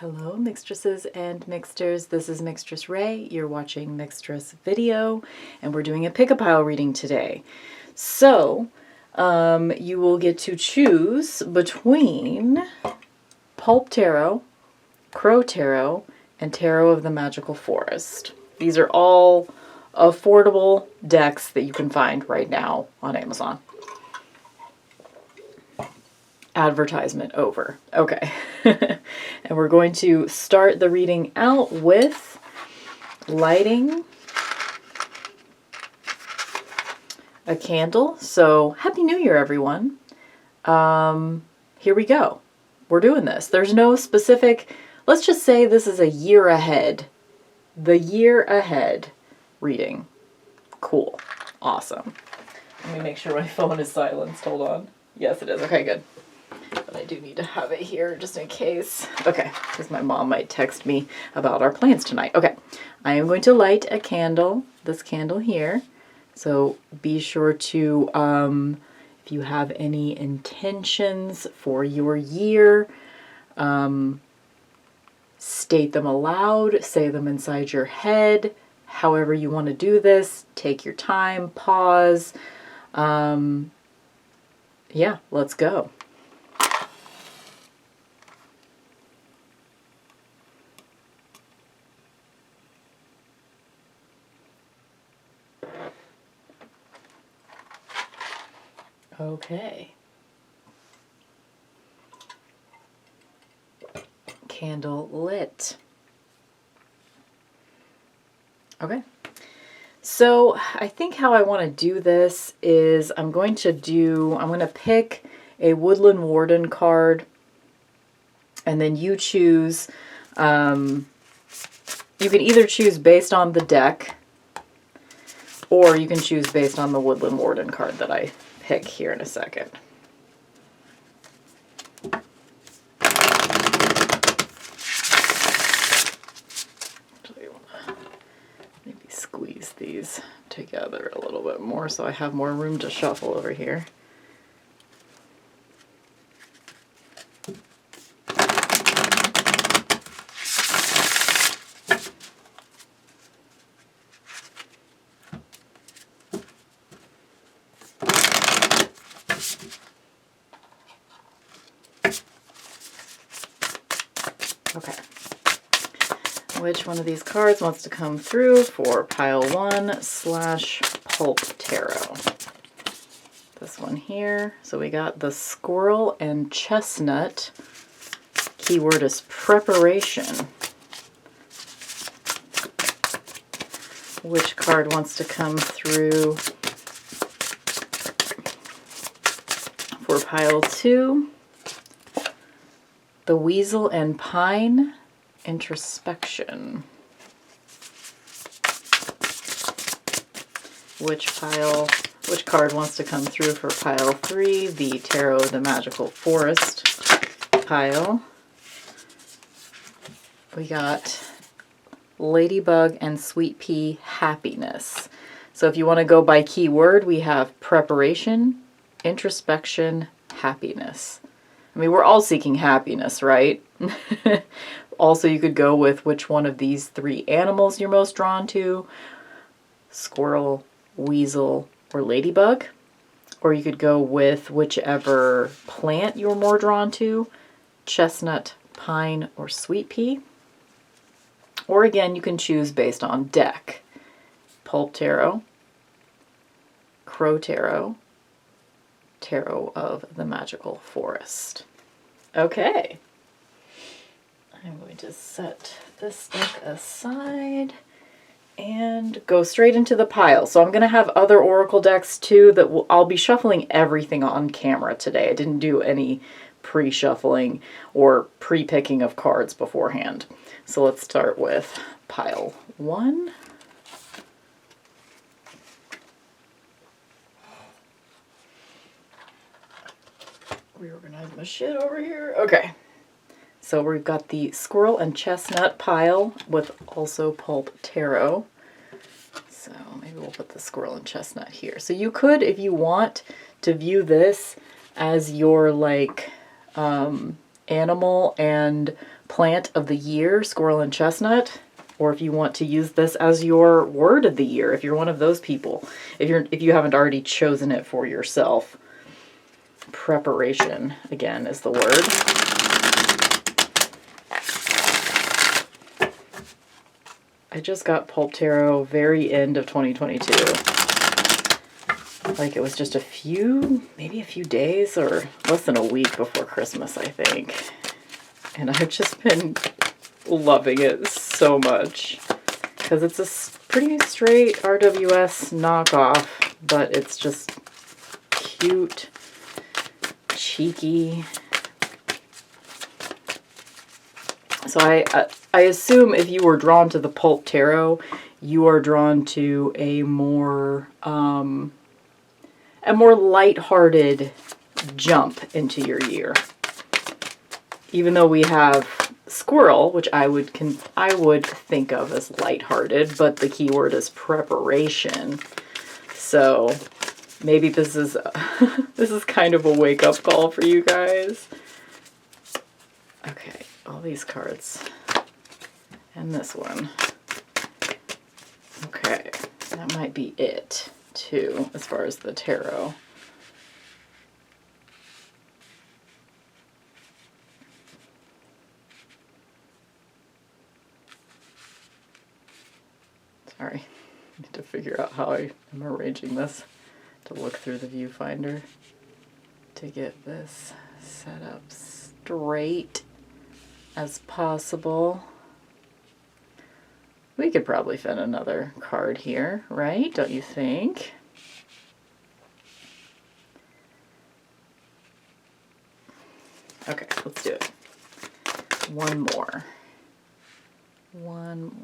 Hello, Mixtresses and Mixters. This is Mixtress Ray. You're watching Mixtress video, and we're doing a pick-a-pile reading today. So, you will get to choose between Pulp Tarot, Crow Tarot, and Tarot of the Magical Forest. These are all affordable decks that you can find right now on Amazon. Advertisement over. Okay. And we're going to start the reading out with lighting a candle. So Happy New Year, everyone. Here we go. We're doing this. There's no specific, let's just say this is a year ahead. The year ahead reading. Cool. Awesome. Let me make sure my phone is silenced. Hold on. Yes, it is. Okay, good. But I do need to have it here just in case. Okay, because my mom might text me about our plans tonight. Okay, I am going to light a candle, this candle here. So be sure to, if you have any intentions for your year, state them aloud, say them inside your head, however you want to do this. Take your time, pause. Yeah, let's go. Okay. Candle lit. Okay. So I think how I want to do this is I'm going to pick a Woodland Warden card, and then you choose, you can either choose based on the deck, or you can choose based on the Woodland Warden card that I pick here in a second. Maybe squeeze these together a little bit more so I have more room to shuffle over here. Okay. Which one of these cards wants to come through for pile 1/Pulp Tarot? This one here. So we got the squirrel and chestnut. Keyword is preparation. Which card wants to come through for pile 2? The weasel and pine, introspection. Which card wants to come through for pile 3? The Tarot of the Magical Forest pile. We got ladybug and sweet pea, happiness. So if you want to go by keyword, we have preparation, introspection, happiness. I mean, we're all seeking happiness, right? Also, you could go with which one of these 3 animals you're most drawn to. Squirrel, weasel, or ladybug. Or you could go with whichever plant you're more drawn to. Chestnut, pine, or sweet pea. Or again, you can choose based on deck. Pulp Tarot, Crow Tarot, Tarot of the Magical Forest. Okay. I'm going to set this deck aside and go straight into the pile. So I'm going to have other oracle decks too that I'll be shuffling everything on camera today. I didn't do any pre-shuffling or pre-picking of cards beforehand. So let's start with pile 1. Reorganize my shit over here. Okay. So we've got the squirrel and chestnut pile with also Pulp Tarot. So maybe we'll put the squirrel and chestnut here. So you could, if you want, to view this as your like animal and plant of the year, squirrel and chestnut, or if you want to use this as your word of the year, if you're one of those people, if you haven't already chosen it for yourself. Preparation, again, is the word. I just got Pulp Tarot very end of 2022. Like it was just maybe a few days or less than a week before Christmas, I think. And I've just been loving it so much. Because it's a pretty straight RWS knockoff, but it's just cute, cheeky. So I assume if you were drawn to the Pulp Tarot, you are drawn to a more lighthearted jump into your year. Even though we have squirrel, which I would think of as lighthearted, but the key word is preparation. So maybe this is this is kind of a wake-up call for you guys. Okay, all these cards. And this one. Okay, that might be it, too, as far as the tarot. Sorry, I need to figure out how I am arranging this to look through the viewfinder to get this set up straight as possible. We could probably fit another card here, right? Don't you think? Okay, let's do it. One more.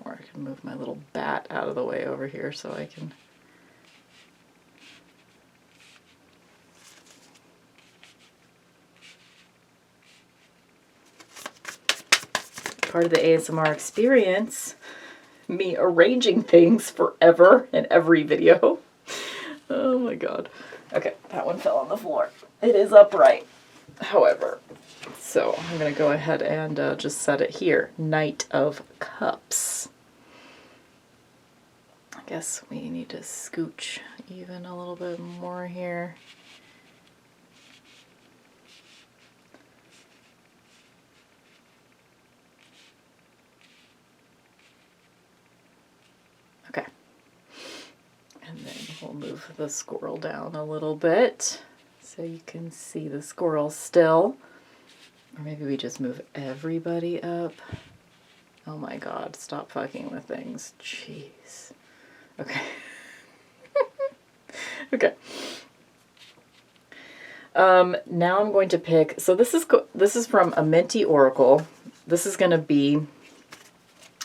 I can move my little bat out of the way over here so I can... Part of the ASMR experience, me arranging things forever in every video. Oh my god. Okay, that one fell on the floor. It is upright, however. So I'm going to go ahead and just set it here. Knight of Cups. I guess we need to scooch even a little bit more here. Okay. And then we'll move the squirrel down a little bit so you can see the squirrel still. Or maybe we just move everybody up. Oh my god, stop fucking with things. Jeez. Okay. Okay. Now I'm going to pick, so this is from a Minty Oracle. This is going to be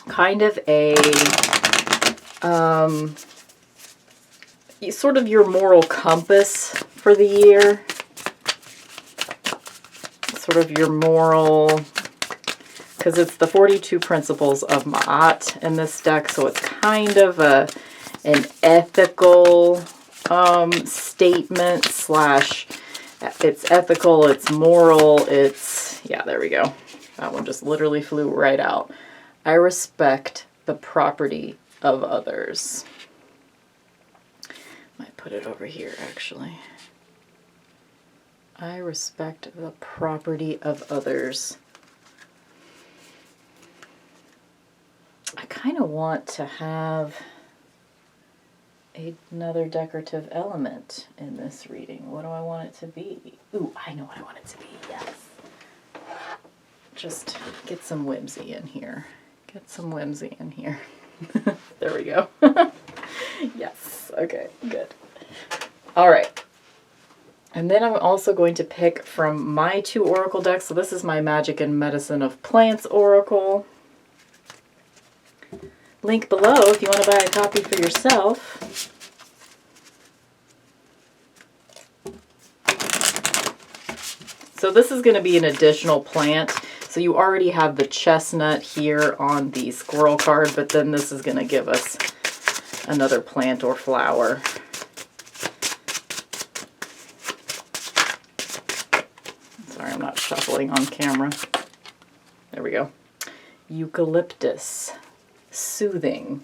kind of a sort of your moral compass for the year. Sort of your moral, because it's the 42 Principles of Ma'at in this deck, so it's kind of an ethical statement slash, it's ethical, it's moral, it's, yeah, there we go. That one just literally flew right out. I respect the property of others. Might put it over here, actually. I respect the property of others. I kind of want to have another decorative element in this reading. What do I want it to be? Ooh, I know what I want it to be, yes. Just get some whimsy in here. Get some whimsy in here. There we go. Yes, okay, good. All right. And then I'm also going to pick from my 2 oracle decks. So this is my Magic and Medicine of Plants oracle. Link below if you want to buy a copy for yourself. So this is going to be an additional plant. So you already have the chestnut here on the squirrel card, but then this is going to give us another plant or flower. shuffling on camera. There we go. Eucalyptus. Soothing.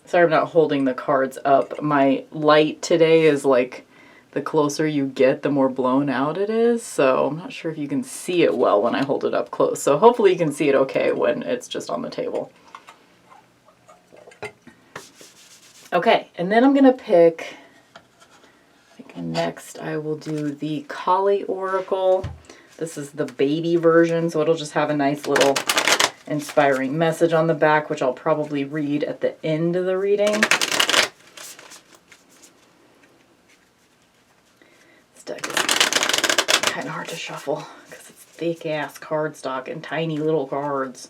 Sorry I'm not holding the cards up. My light today is like, the closer you get, the more blown out it is. So I'm not sure if you can see it well when I hold it up close. So hopefully you can see it okay when it's just on the table. Okay, and then I'm going to pick, I think next I will do the Kali Oracle. This is the baby version, so it'll just have a nice little inspiring message on the back, which I'll probably read at the end of the reading. This deck is kind of hard to shuffle because it's thick ass cardstock and tiny little cards.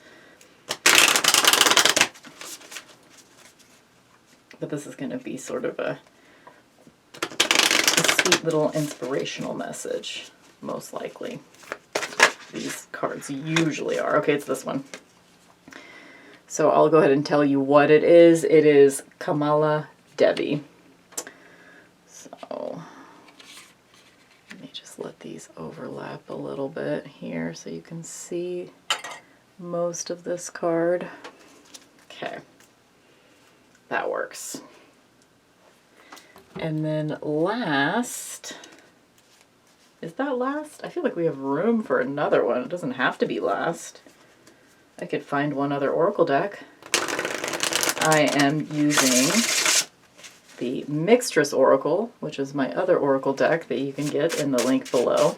But this is going to be sort of a sweet little inspirational message, most likely. These cards usually are. Okay, it's this one. So I'll go ahead and tell you what it is. It is Kamala Devi. So let me just let these overlap a little bit here so you can see most of this card. Okay, that works. And then last, is that last? I feel like we have room for another one. It doesn't have to be last. I could find one other Oracle deck. I am using the Mixtress Oracle, which is my other Oracle deck that you can get in the link below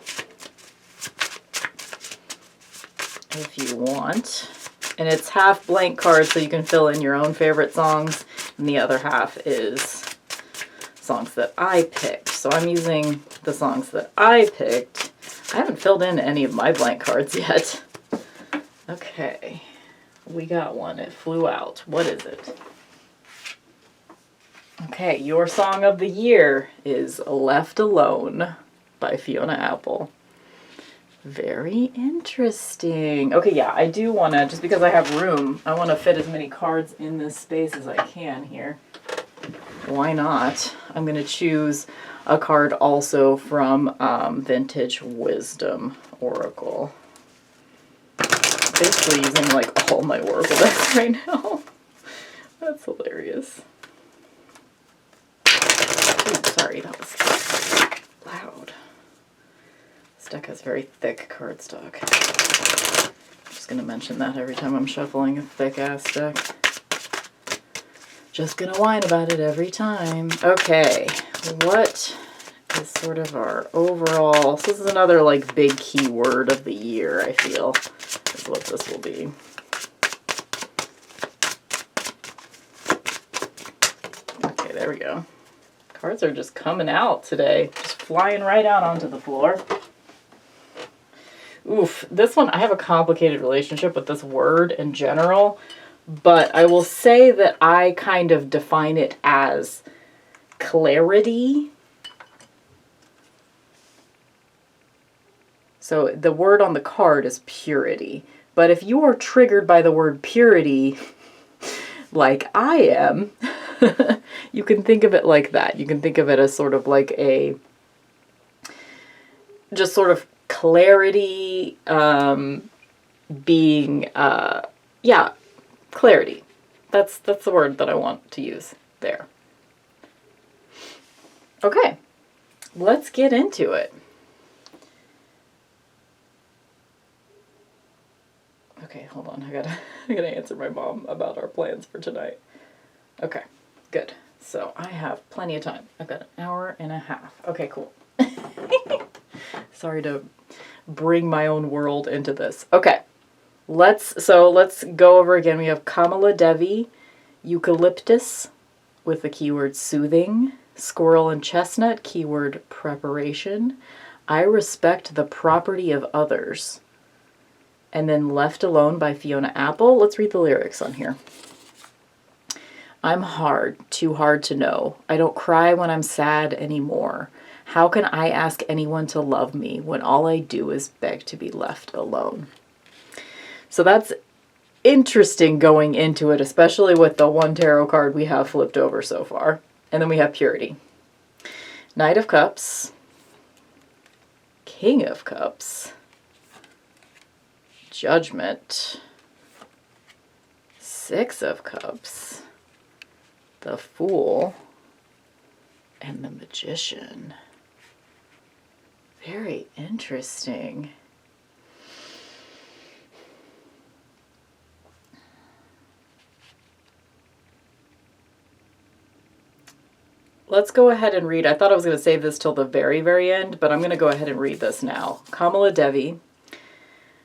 if you want. And it's half blank cards, so you can fill in your own favorite songs, and the other half is songs that I picked. So I'm using the songs that I picked. I haven't filled in any of my blank cards yet. Okay, we got one. It flew out. What is it? Okay, your song of the year is Left Alone by Fiona Apple. Very interesting. Okay, yeah, I do want to, just because I have room, I want to fit as many cards in this space as I can here. Why not? I'm going to choose a card also from Vintage Wisdom Oracle. Basically using like all my Oracle decks right now. That's hilarious. Ooh, sorry, that was loud. This deck has very thick cardstock. I'm just going to mention that every time I'm shuffling a thick ass deck. Just going to whine about it every time. Okay, what is sort of our overall, so this is another like big keyword of the year, I feel, is what this will be. Okay, there we go. Cards are just coming out today, just flying right out onto the floor. Oof, this one, I have a complicated relationship with this word in general, but I will say that I kind of define it as clarity. So the word on the card is purity. But if you are triggered by the word purity, like I am, you can think of it like that. You can think of it as sort of like a, just sort of clarity, being, yeah, clarity. That's the word that I want to use there. Okay, let's get into it. Okay, hold on. I gotta answer my mom about our plans for tonight. Okay, good. So I have plenty of time. I've got an hour and a half. Okay, cool. Sorry to bring my own world into this. Okay, let's go over again. We have Kamala Devi, Eucalyptus with the keyword soothing, Squirrel and Chestnut, keyword preparation, I Respect the Property of Others, and then Left Alone by Fiona Apple. Let's read the lyrics on here. I'm hard, too hard to know. I don't cry when I'm sad anymore. How can I ask anyone to love me when all I do is beg to be left alone? So that's interesting going into it, especially with the one tarot card we have flipped over so far. And then we have Purity. Knight of Cups, King of Cups, Judgment, Six of Cups, the Fool, and the Magician. Very interesting. Let's go ahead and read. I thought I was going to save this till the very, very end, but I'm going to go ahead and read this now. Kamala Devi.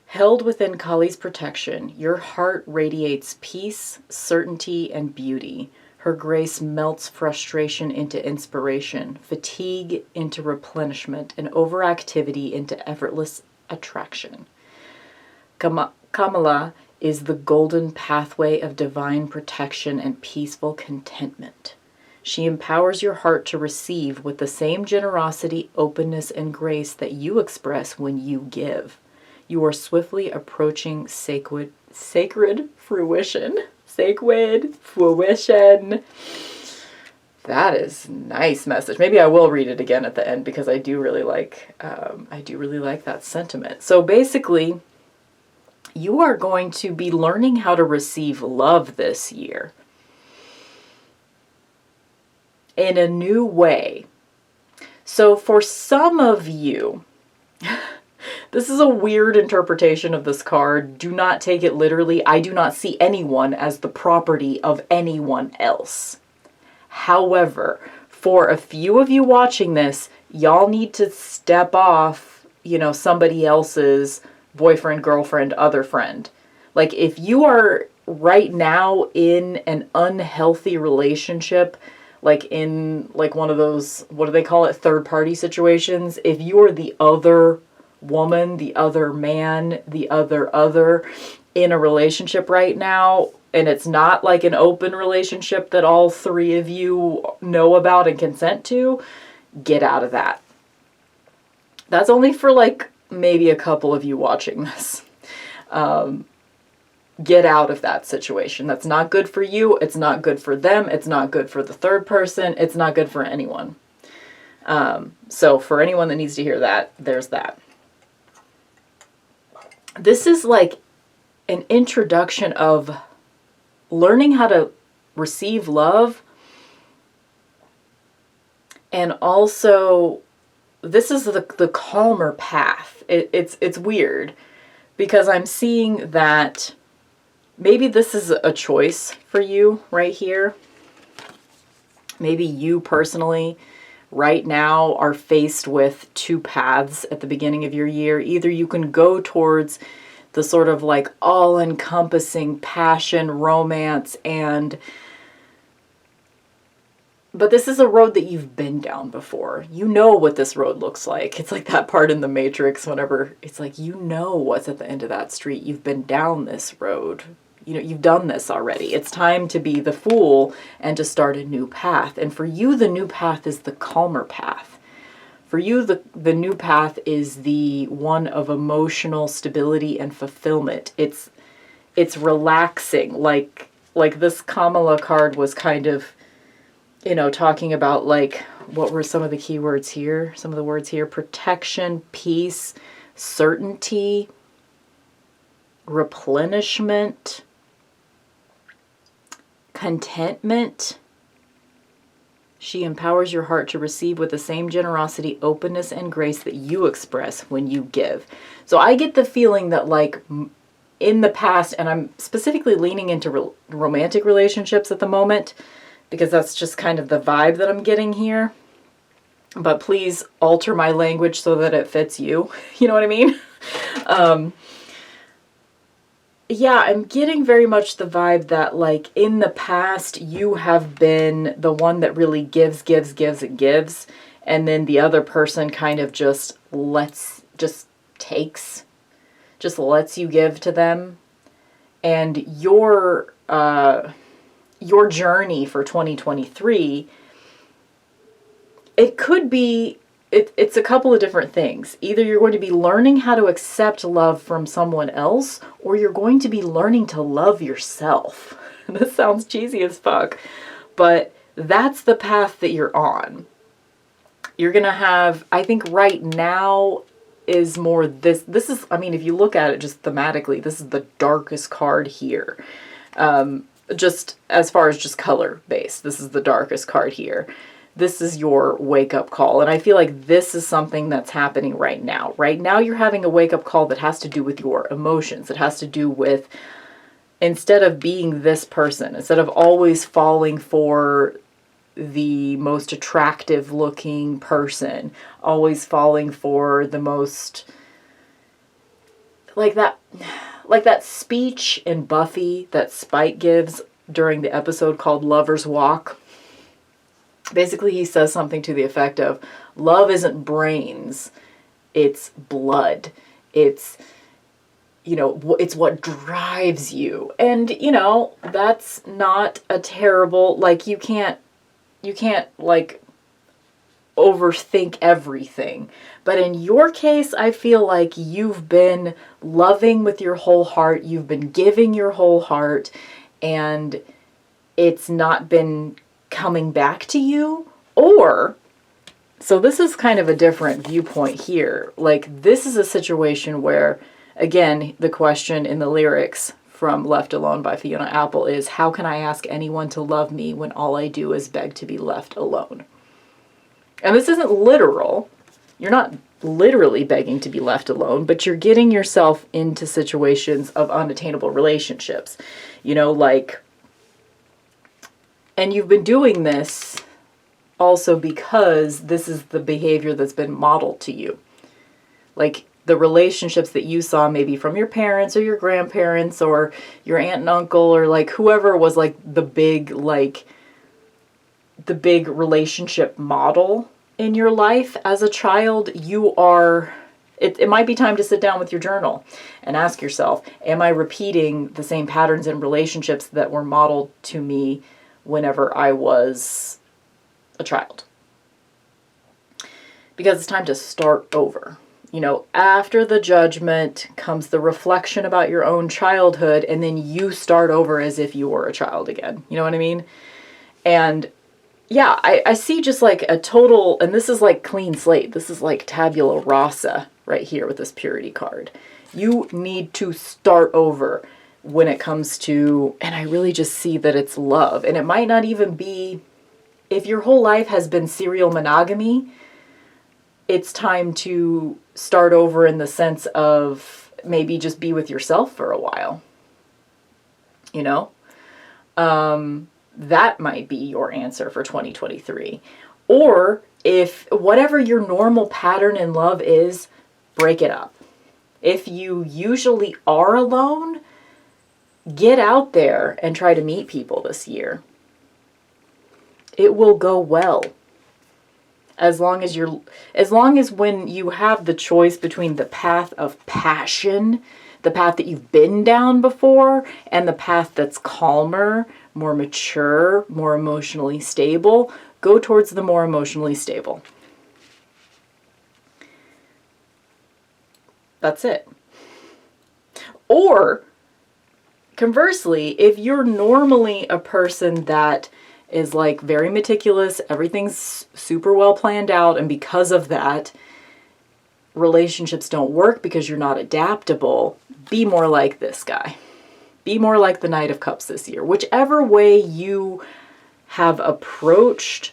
Held within Kali's protection, your heart radiates peace, certainty, and beauty. Her grace melts frustration into inspiration, fatigue into replenishment, and overactivity into effortless attraction. Kamala is the golden pathway of divine protection and peaceful contentment. She empowers your heart to receive with the same generosity, openness, and grace that you express when you give. You are swiftly approaching sacred fruition. Sacred fruition. That is a nice message. Maybe I will read it again at the end because I do really like that sentiment. So basically, you are going to be learning how to receive love this year in a new way. So for some of you, this is a weird interpretation of this card. Do not take it literally. I do not see anyone as the property of anyone else. However, for a few of you watching this, y'all need to step off, somebody else's boyfriend, girlfriend, other friend. Like if you are right now in an unhealthy relationship, like in like one of those, what do they call it, third party situations, if you are the other woman, the other man, the other in a relationship right now, and it's not like an open relationship that all three of you know about and consent to, get out of that. That's only for like maybe a couple of you watching this. Get out of that situation. That's not good for you. It's not good for them. It's not good for the third person. It's not good for anyone. So for anyone that needs to hear that, there's that. This is like an introduction of learning how to receive love. And also, this is the calmer path. It's weird because I'm seeing that maybe this is a choice for you right here. Maybe you personally right now are faced with two paths at the beginning of your year. Either you can go towards the sort of like all-encompassing passion, romance, but this is a road that you've been down before. You know what this road looks like. It's like that part in the Matrix whenever it's like, what's at the end of that street. You've been down this road. You've done this already. It's time to be the fool and to start a new path. And for you, the new path is the calmer path. For you, the new path is the one of emotional stability and fulfillment. It's relaxing. Like this Kamala card was kind of, talking about like, what were some of the keywords here? Some of the words here: protection, peace, certainty, replenishment, contentment. She empowers your heart to receive with the same generosity, openness, and grace that you express when you give. So I get the feeling that like in the past, and I'm specifically leaning into romantic relationships at the moment, because that's just kind of the vibe that I'm getting here. But please alter my language so that it fits you. You know what I mean? Yeah, I'm getting very much the vibe that like in the past you have been the one that really gives, and gives. And then the other person kind of just lets you give to them. And your journey for 2023, it could be, it's a couple of different things. Either you're going to be learning how to accept love from someone else, or you're going to be learning to love yourself. This sounds cheesy as fuck, but that's the path that you're on. You're going to have, I think right now, is more this is, I mean, if you look at it just thematically, this is the darkest card here. Just as far as just color based, this is the darkest card here. This is your wake up call. And I feel like this is something that's happening right now. Right now you're having a wake up call that has to do with your emotions. It has to do with, instead of being this person, instead of always falling for the most attractive looking person, always falling for the most, like that speech in Buffy that Spike gives during the episode called Lover's Walk. Basically, he says something to the effect of, love isn't brains, it's blood. It's, you know, it's what drives you. And, you know, that's not a terrible, like, you can't like overthink everything. But in your case, I feel like you've been loving with your whole heart, you've been giving your whole heart, and it's not been coming back to you. Or, so this is kind of a different viewpoint here. Like, this is a situation where, again, the question in the lyrics from Left Alone by Fiona Apple is, how can I ask anyone to love me when all I do is beg to be left alone? And this isn't literal. You're not literally begging to be left alone, but you're getting yourself into situations of unattainable relationships. You know, like, and you've been doing this also because this is the behavior that's been modeled to you. Like, the relationships that you saw maybe from your parents or your grandparents or your aunt and uncle, or like whoever was like the big relationship model in your life as a child, it might be time to sit down with your journal and ask yourself, am I repeating the same patterns in relationships that were modeled to me whenever I was a child? Because it's time to start over. You know, after the judgment comes the reflection about your own childhood, and then you start over as if you were a child again. You know what I mean? And yeah, I see just like a total, and this is like clean slate. This is like tabula rasa right here with this purity card. You need to start over when it comes to, and I really just see that it's love. And it might not even be, if your whole life has been serial monogamy, it's time to start over in the sense of maybe just be with yourself for a while. You know? That might be your answer for 2023. Or if whatever your normal pattern in love is, break it up. If you usually are alone, get out there and try to meet people this year. It will go well. As long as when you have the choice between the path of passion, the path that you've been down before, and the path that's calmer, more mature, more emotionally stable, go towards the more emotionally stable. That's it. Or, conversely, if you're normally a person that is like very meticulous, everything's super well planned out, and because of that, relationships don't work because you're not adaptable, be more like this guy. Be more like the Knight of Cups this year. Whichever way you have approached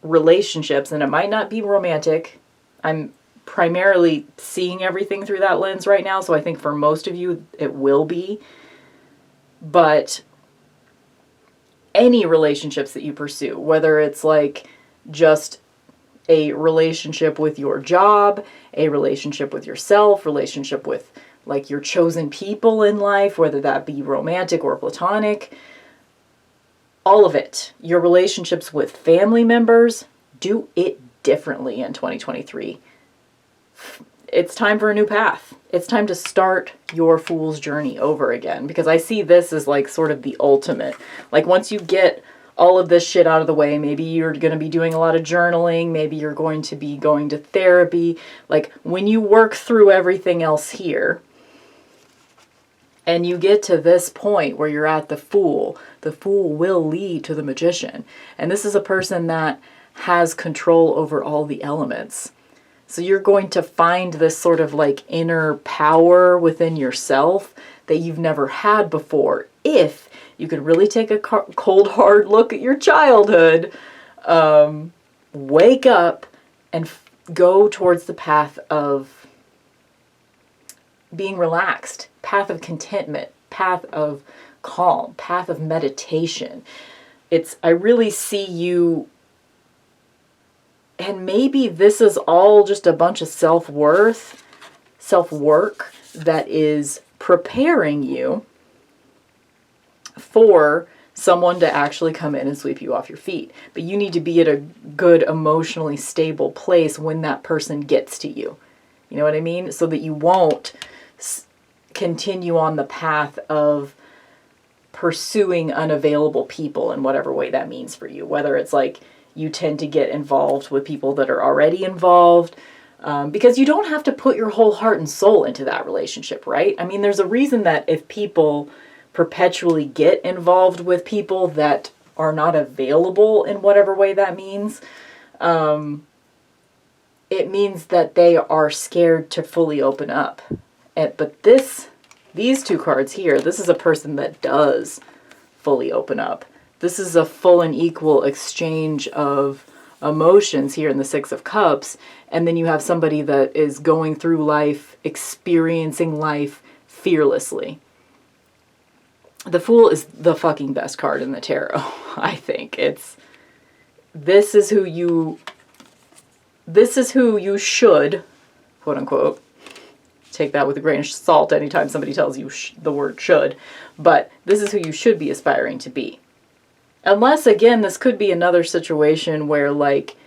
relationships, and it might not be romantic, I'm primarily seeing everything through that lens right now, so I think for most of you it will be, but any relationships that you pursue, whether it's like just a relationship with your job, a relationship with yourself, relationship with like your chosen people in life, whether that be romantic or platonic, all of it, your relationships with family members, do it differently in 2023. It's time for a new path. It's time to start your fool's journey over again, because I see this as like sort of the ultimate. Like once you get all of this shit out of the way, maybe you're going to be doing a lot of journaling, maybe you're going to be going to therapy. Like when you work through everything else here and you get to this point where you're at the Fool will lead to the Magician. And this is a person that has control over all the elements. So you're going to find this sort of like inner power within yourself that you've never had before if you could really take a cold, hard look at your childhood, wake up, and go towards the path of being relaxed, path of contentment, path of calm, path of meditation. I really see you, and maybe this is all just a bunch of self-work that is preparing you for someone to actually come in and sweep you off your feet. But you need to be at a good, emotionally stable place when that person gets to you. You know what I mean? So that you won't continue on the path of pursuing unavailable people in whatever way that means for you. Whether it's like you tend to get involved with people that are already involved, because you don't have to put your whole heart and soul into that relationship, right? I mean, there's a reason that if people perpetually get involved with people that are not available in whatever way that means, it means that they are scared to fully open up. But these two cards here, this is a person that does fully open up. This is a full and equal exchange of emotions here in the Six of Cups. And then you have somebody that is going through life, experiencing life fearlessly. The Fool is the fucking best card in the tarot, I think. This is who you should, quote unquote, take that with a grain of salt anytime somebody tells you the word should, but this is who you should be aspiring to be. Unless, again, this could be another situation where, like,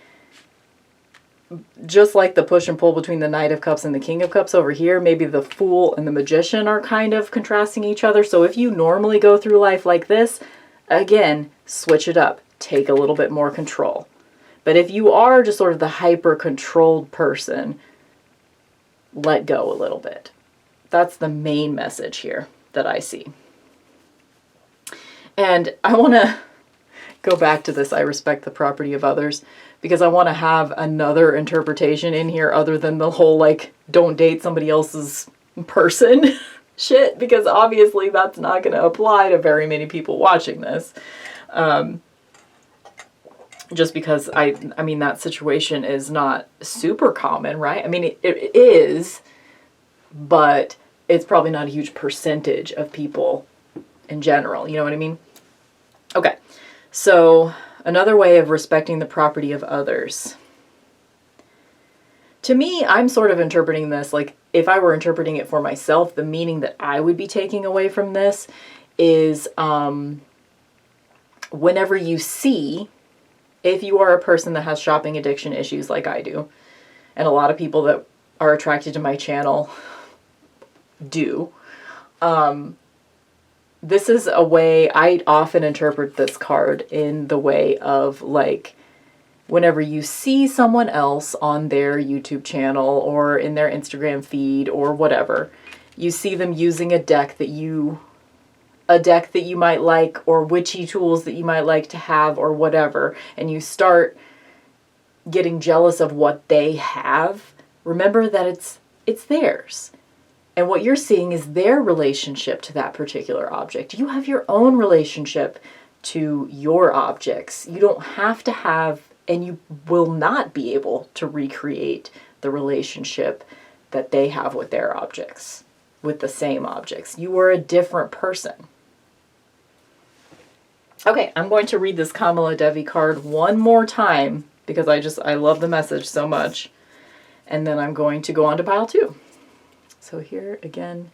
just like the push and pull between the Knight of Cups and the King of Cups over here, maybe the Fool and the Magician are kind of contrasting each other. So if you normally go through life like this, again, switch it up. Take a little bit more control. But if you are just sort of the hyper-controlled person, let go a little bit. That's the main message here that I see. And I want to go back to this, I respect the property of others, because I want to have another interpretation in here other than the whole, like, don't date somebody else's person shit, because obviously that's not going to apply to very many people watching this. Just because, I mean, that situation is not super common, right? I mean, it is, but it's probably not a huge percentage of people in general. You know what I mean? Okay. So, another way of respecting the property of others. To me, I'm sort of interpreting this, like, if I were interpreting it for myself, the meaning that I would be taking away from this is, whenever you see, if you are a person that has shopping addiction issues like I do, and a lot of people that are attracted to my channel do, this is a way, I often interpret this card in the way of, like, whenever you see someone else on their YouTube channel or in their Instagram feed or whatever, you see them using a deck that you might like, or witchy tools that you might like to have or whatever, and you start getting jealous of what they have, remember that it's theirs. And what you're seeing is their relationship to that particular object. You have your own relationship to your objects. You don't have to have, and you will not be able to recreate the relationship that they have with their objects, with the same objects. You are a different person. Okay, I'm going to read this Kamala Devi card one more time because I love the message so much. And then I'm going to go on to pile 2. So here again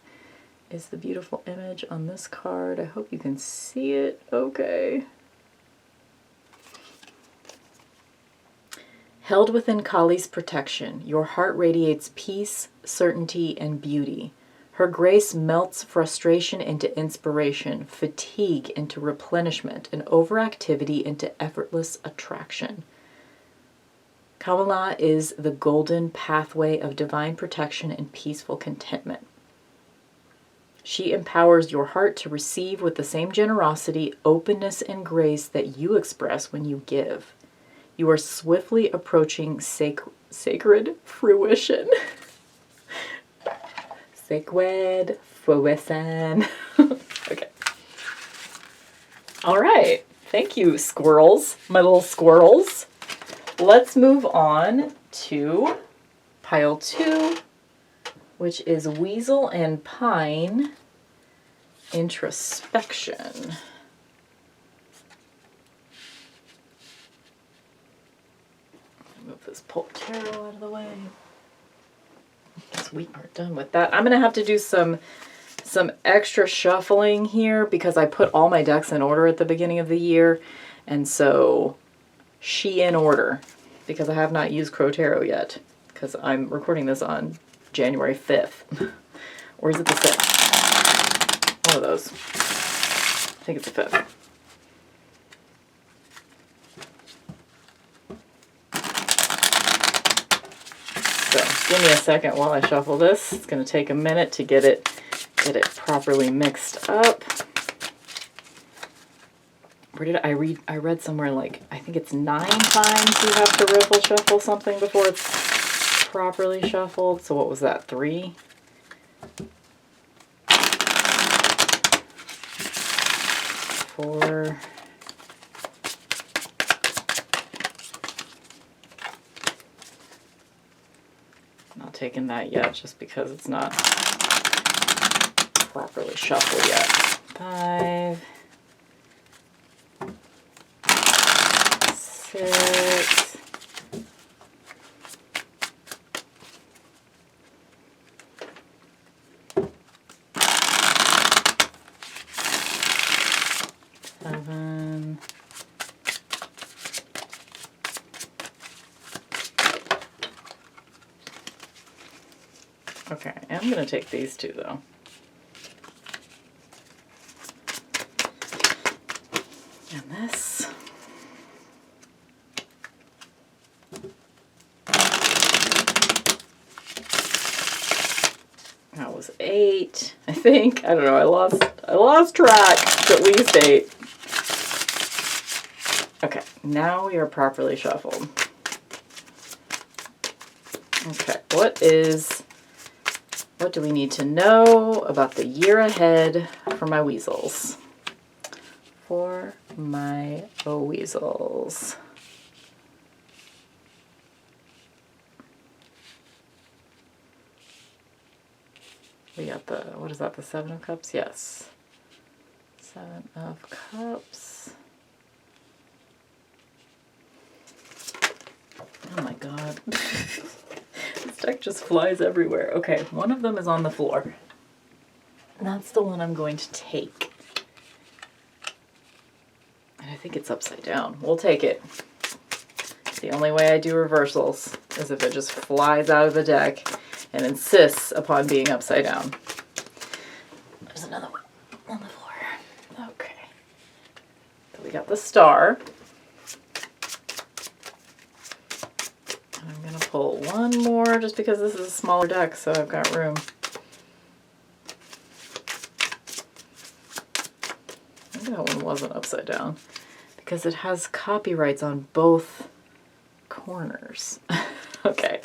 is the beautiful image on this card. I hope you can see it okay. Held within Kali's protection, your heart radiates peace, certainty, and beauty. Her grace melts frustration into inspiration, fatigue into replenishment, and overactivity into effortless attraction. Kamala is the golden pathway of divine protection and peaceful contentment. She empowers your heart to receive with the same generosity, openness, and grace that you express when you give. You are swiftly approaching Sacred fruition. Sacred fruition. Okay. All right. Thank you, squirrels, my little squirrels. Let's move on to pile 2, which is Weasel and Pine Introspection. Move this pulp tarot out of the way. Guess we are done with that. I'm going to have to do some extra shuffling here because I put all my decks in order at the beginning of the year. And so she in order because I have not used Crow Tarot yet because I'm recording this on January 5th. Or is it the 6th? One of those. I think it's the 5th. So give me a second while I shuffle this. It's going to take a minute to get it properly mixed up. Where did I read? I read somewhere like, I think it's 9 times you have to riffle shuffle something before it's properly shuffled. So what was that, 3? Four. Not taking that yet just because it's not properly shuffled yet. 5, 6, 7, okay, I'm going to take these 2 though. And this. That was 8, I think. I don't know. I lost track. It's at least 8. Okay, now we are properly shuffled. Okay, what do we need to know about the year ahead for my weasels? For my weasels. We got the, what is that, the 7 of Cups? Yes. 7 of Cups. Oh my god. This deck just flies everywhere. Okay, one of them is on the floor. And that's the one I'm going to take. And I think it's upside down. We'll take it. The only way I do reversals is if it just flies out of the deck and insists upon being upside down. There's another one on the floor. Okay. So we got the star. I'm going to pull one more just because this is a smaller deck, so I've got room. Maybe that one wasn't upside down because it has copyrights on both corners. Okay.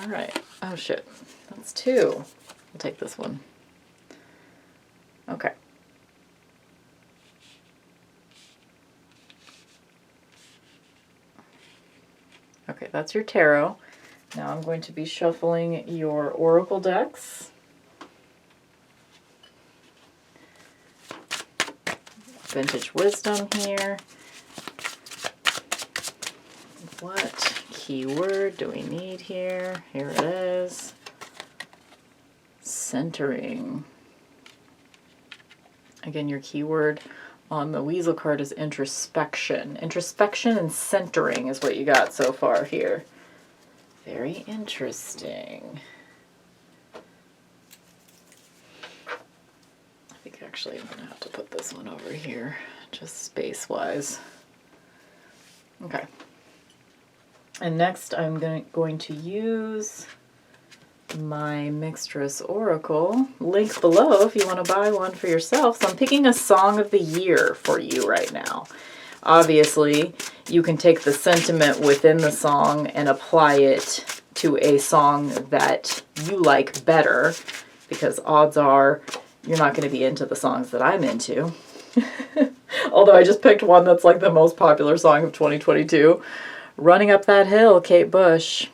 All right. Oh shit. That's 2. We'll take this one. Okay. Okay, that's your tarot. Now I'm going to be shuffling your oracle decks. Vintage wisdom here. What keyword do we need here? Here it is. Centering. Again, your keyword on the weasel card is introspection. Introspection and centering is what you got so far here. Very interesting. I think actually I'm going to have to put this one over here, just space-wise. Okay. And next I'm going to use my Mixtress Oracle. Link below if you want to buy one for yourself. So I'm picking a song of the year for you right now. Obviously, you can take the sentiment within the song and apply it to a song that you like better, because odds are you're not going to be into the songs that I'm into. Although I just picked one that's like the most popular song of 2022. Running Up That Hill, Kate Bush.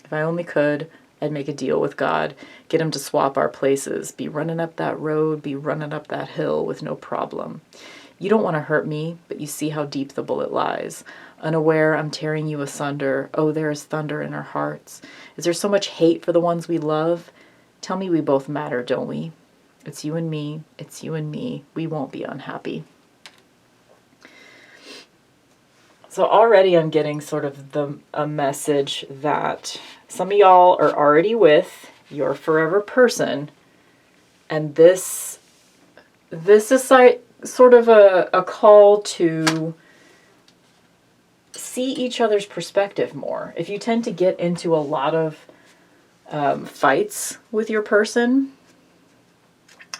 If I only could, I'd make a deal with God. Get him to swap our places. Be running up that road, be running up that hill with no problem. You don't want to hurt me, but you see how deep the bullet lies. Unaware, I'm tearing you asunder. Oh, there is thunder in our hearts. Is there so much hate for the ones we love? Tell me we both matter, don't we? It's you and me. It's you and me. We won't be unhappy. So already I'm getting sort of a message that some of y'all are already with your forever person. And this is sort of a call to see each other's perspective more. If you tend to get into a lot of fights with your person,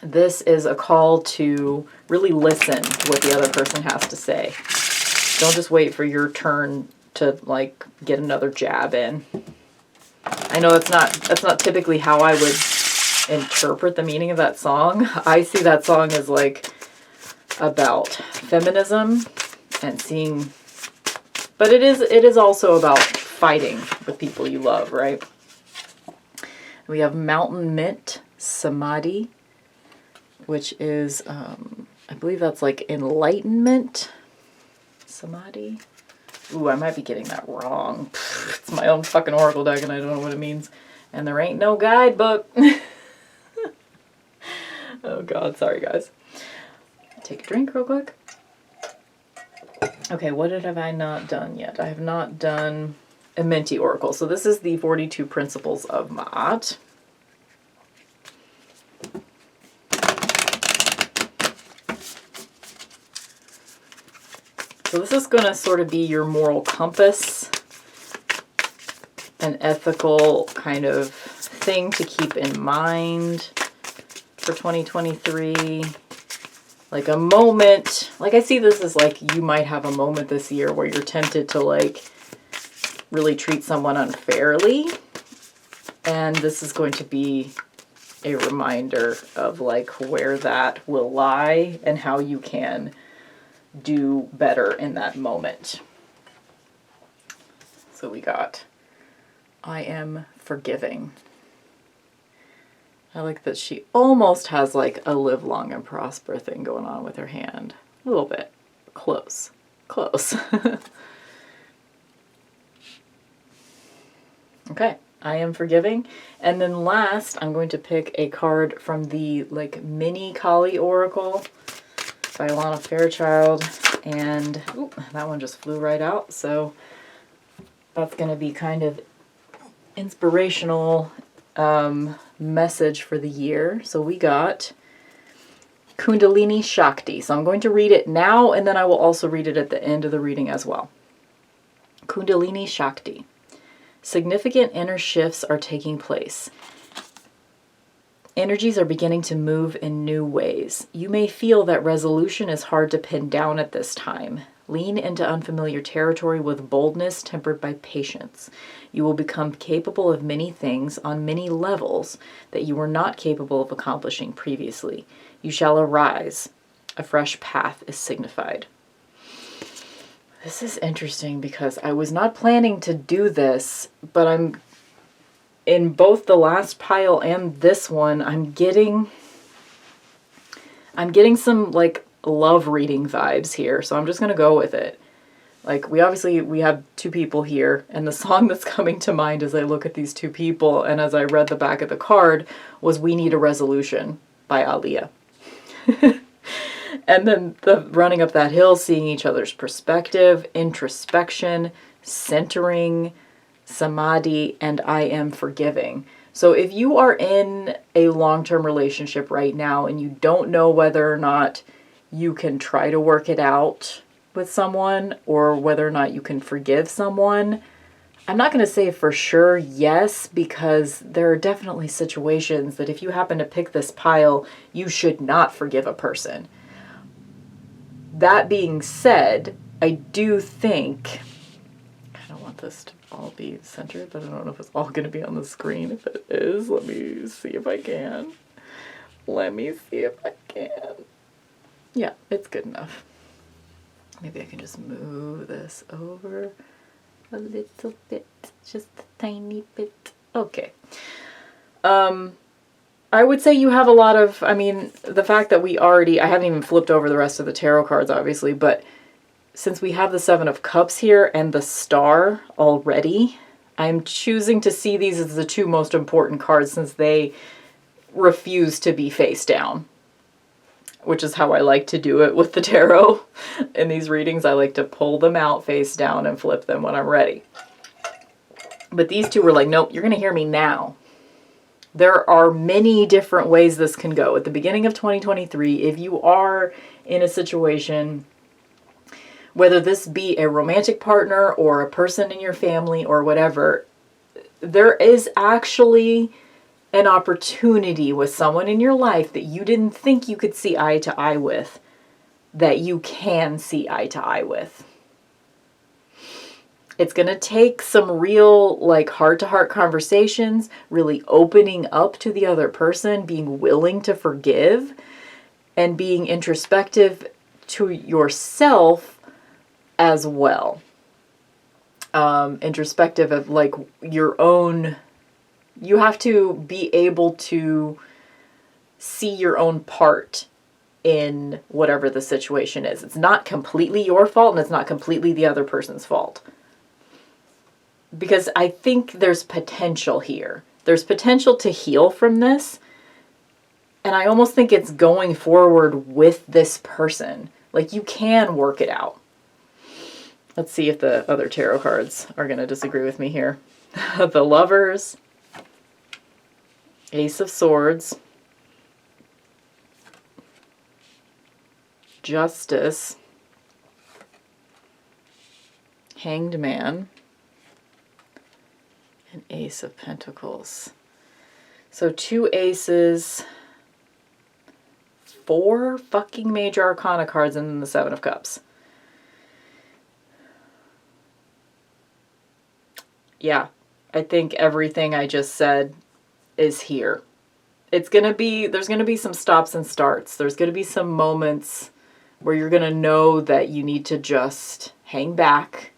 this is a call to really listen to what the other person has to say. Don't just wait for your turn to like get another jab in. I know that's not typically how I would interpret the meaning of that song. I see that song as like about feminism and seeing, but it is also about fighting with people you love, right? We have Mountain Mint Samadhi, which is I believe that's like enlightenment. Samadhi. Ooh, I might be getting that wrong. It's my own fucking oracle deck and I don't know what it means. And there ain't no guidebook. Oh God, sorry guys. Take a drink real quick. Okay, what have I not done yet? I have not done a Minty Oracle. So this is the 42 Principles of Ma'at. So this is going to sort of be your moral compass, an ethical kind of thing to keep in mind for 2023. Like a moment, like I see this as like you might have a moment this year where you're tempted to like really treat someone unfairly. And this is going to be a reminder of like where that will lie and how you can do better in that moment. So we got, I am forgiving. I like that she almost has like a live long and prosper thing going on with her hand. A little bit. Close. Close. Okay. I am forgiving. And then last, I'm going to pick a card from the like mini Kali Oracle by Lana Fairchild, and that one just flew right out, so that's going to be kind of inspirational message for the year. So we got Kundalini Shakti. So I'm going to read it now, and then I will also read it at the end of the reading as well. Kundalini Shakti. Significant inner shifts are taking place. Energies are beginning to move in new ways. You may feel that resolution is hard to pin down at this time. Lean into unfamiliar territory with boldness tempered by patience. You will become capable of many things on many levels that you were not capable of accomplishing previously. You shall arise. A fresh path is signified. This is interesting because I was not planning to do this, but I'm in both the last pile and this one, I'm getting some like love reading vibes here. So I'm just going to go with it. Like we have two people here, and the song that's coming to mind as I look at these two people and as I read the back of the card was We Need a Resolution by Aaliyah. And then the running up that hill, seeing each other's perspective, introspection, centering, samadhi, and I am forgiving. So if you are in a long-term relationship right now and you don't know whether or not you can try to work it out with someone or whether or not you can forgive someone, I'm not going to say for sure yes, because there are definitely situations that if you happen to pick this pile, you should not forgive a person. that being said, I do think, I don't want this to all be centered, but I don't know if it's all going to be on the screen. If it is, let me see if I can. Yeah, it's good enough. Maybe I can just move this over a little bit, just a tiny bit. Okay. I would say you have a lot of, the fact that I haven't even flipped over the rest of the tarot cards, obviously, but since we have the Seven of Cups here and the Star already, I'm choosing to see these as the two most important cards since they refuse to be face down, which is how I like to do it with the tarot. In these readings, I like to pull them out face down and flip them when I'm ready. But these two were like, nope, you're going to hear me now. There are many different ways this can go. At the beginning of 2023, if you are in a situation, whether this be a romantic partner or a person in your family or whatever, there is actually an opportunity with someone in your life that you didn't think you could see eye to eye with, that you can see eye to eye with. It's going to take some real, heart-to-heart conversations, really opening up to the other person, being willing to forgive, and being introspective to yourself as well. Introspective of, your own... You have to be able to see your own part in whatever the situation is. It's not completely your fault, and it's not completely the other person's fault. Because I think there's potential here. There's potential to heal from this. And I almost think it's going forward with this person. You can work it out. Let's see if the other tarot cards are going to disagree with me here. The Lovers, Ace of Swords, Justice, Hanged Man, and Ace of Pentacles. So 2 aces, 4 fucking major arcana cards, and then the 7 of Cups. Yeah, I think everything I just said is here. There's going to be some stops and starts. There's going to be some moments where you're going to know that you need to just hang back,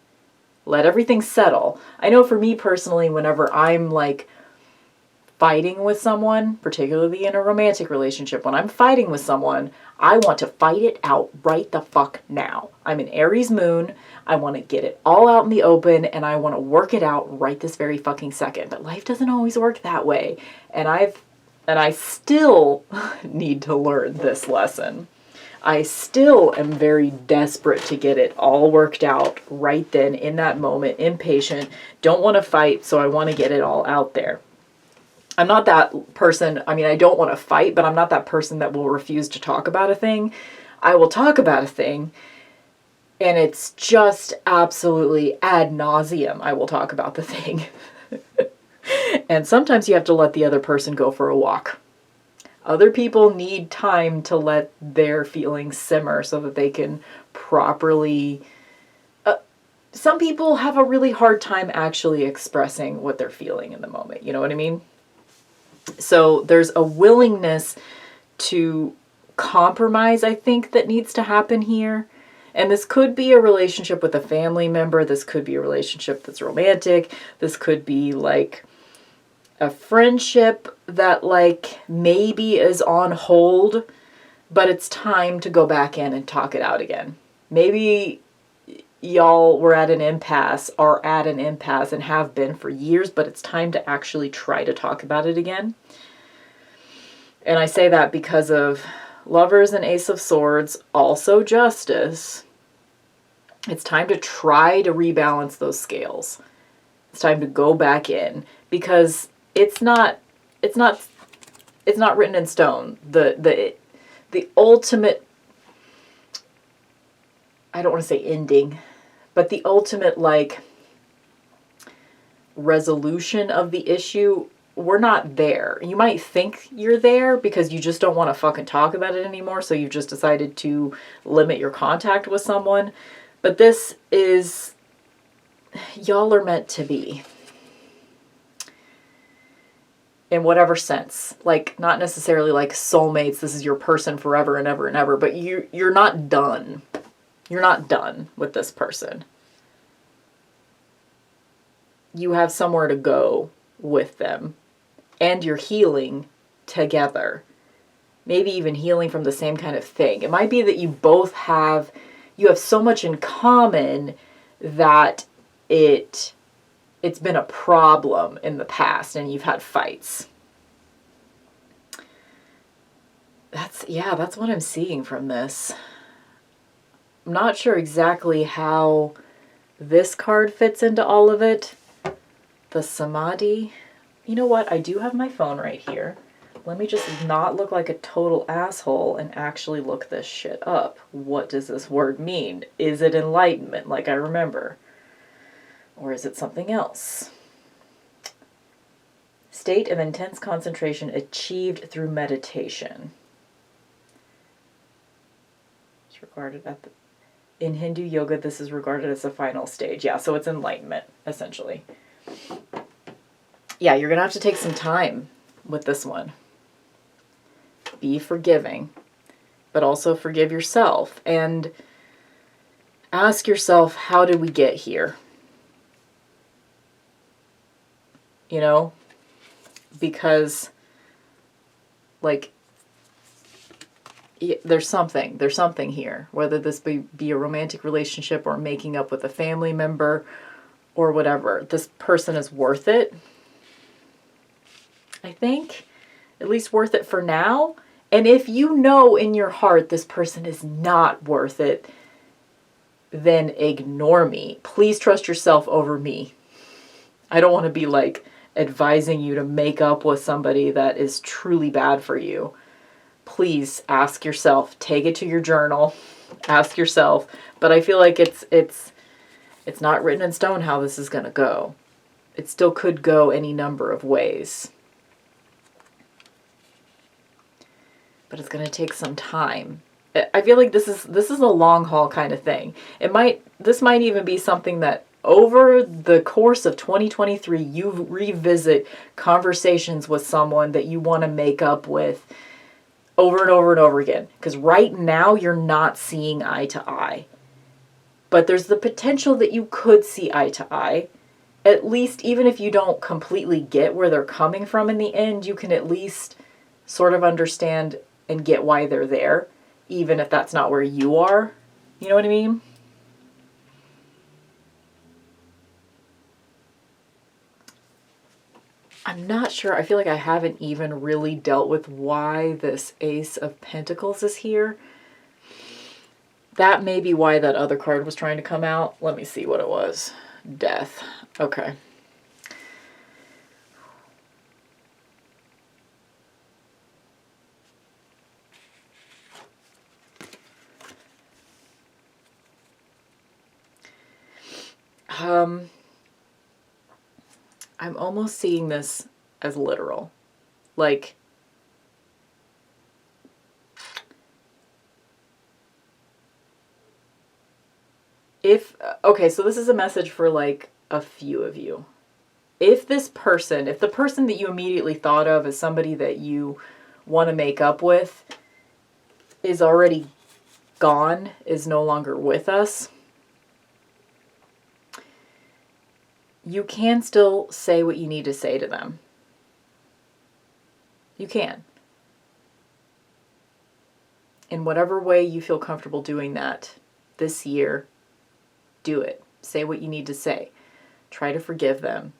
let everything settle. I know for me personally, whenever I'm fighting with someone, particularly in a romantic relationship, when I'm fighting with someone, I want to fight it out right the fuck now. I'm an Aries moon. I want to get it all out in the open, and I want to work it out right this very fucking second. But life doesn't always work that way. And I still need to learn this lesson. I still am very desperate to get it all worked out right then, in that moment, impatient, don't want to fight, so I want to get it all out there. I'm not that person, I don't want to fight, but I'm not that person that will refuse to talk about a thing. I will talk about a thing, and it's just absolutely ad nauseum. I will talk about the thing. And sometimes you have to let the other person go for a walk. Other people need time to let their feelings simmer so that they can properly... some people have a really hard time actually expressing what they're feeling in the moment. You know what I mean? So there's a willingness to compromise, I think, that needs to happen here. And this could be a relationship with a family member. This could be a relationship that's romantic. This could be a friendship that maybe is on hold, but it's time to go back in and talk it out again. Maybe y'all were at an impasse, are at an impasse, and have been for years, but it's time to actually try to talk about it again. And I say that because of Lovers and Ace of Swords, also Justice. It's time to try to rebalance those scales. It's time to go back in, because it's not written in stone. The ultimate, I don't want to say ending, but the ultimate resolution of the issue we're not there. You might think you're there because you just don't want to fucking talk about it anymore, so you've just decided to limit your contact with someone. But this is, y'all are meant to be. In whatever sense. Like, not necessarily like soulmates, this is your person forever and ever and ever, but you're not done. You're not done with this person. You have somewhere to go with them. And you're healing together. Maybe even healing from the same kind of thing. It might be that you have so much in common that it's been a problem in the past and you've had fights. That's what I'm seeing from this. I'm not sure exactly how this card fits into all of it. The Samadhi. You know what? I do have my phone right here. Let me just not look like a total asshole and actually look this shit up. What does this word mean? Is it enlightenment, like I remember? Or is it something else? State of intense concentration achieved through meditation. It's regarded in Hindu yoga, this is regarded as the final stage. Yeah, so it's enlightenment, essentially. Yeah, you're going to have to take some time with this one. Be forgiving, but also forgive yourself. And ask yourself, how did we get here? You know? Because, like, there's something here. Whether this be a romantic relationship or making up with a family member or whatever. This person is worth it. I think, at least worth it for now. And if you know in your heart this person is not worth it, then ignore me. Please trust yourself over me. I don't want to be like advising you to make up with somebody that is truly bad for you. Please ask yourself, take it to your journal, ask yourself. But I feel like it's not written in stone how this is going to go. It still could go any number of ways. But it's going to take some time. I feel like this is a long haul kind of thing. This might even be something that over the course of 2023 you revisit conversations with someone that you want to make up with over and over and over again. Because right now you're not seeing eye to eye. But there's the potential that you could see eye to eye. At least even if you don't completely get where they're coming from in the end, you can at least sort of understand and get why they're there, even if that's not where you are. You know what I mean? I'm not sure. I feel like I haven't even really dealt with why this Ace of Pentacles is here. That may be why that other card was trying to come out. Let me see what it was. Death. Okay. I'm almost seeing this as literal. Like, okay, so this is a message for like a few of you. If the person that you immediately thought of as somebody that you want to make up with is already gone, is no longer with us, you can still say what you need to say to them. You can. In whatever way you feel comfortable doing that this year, do it. Say what you need to say. Try to forgive them.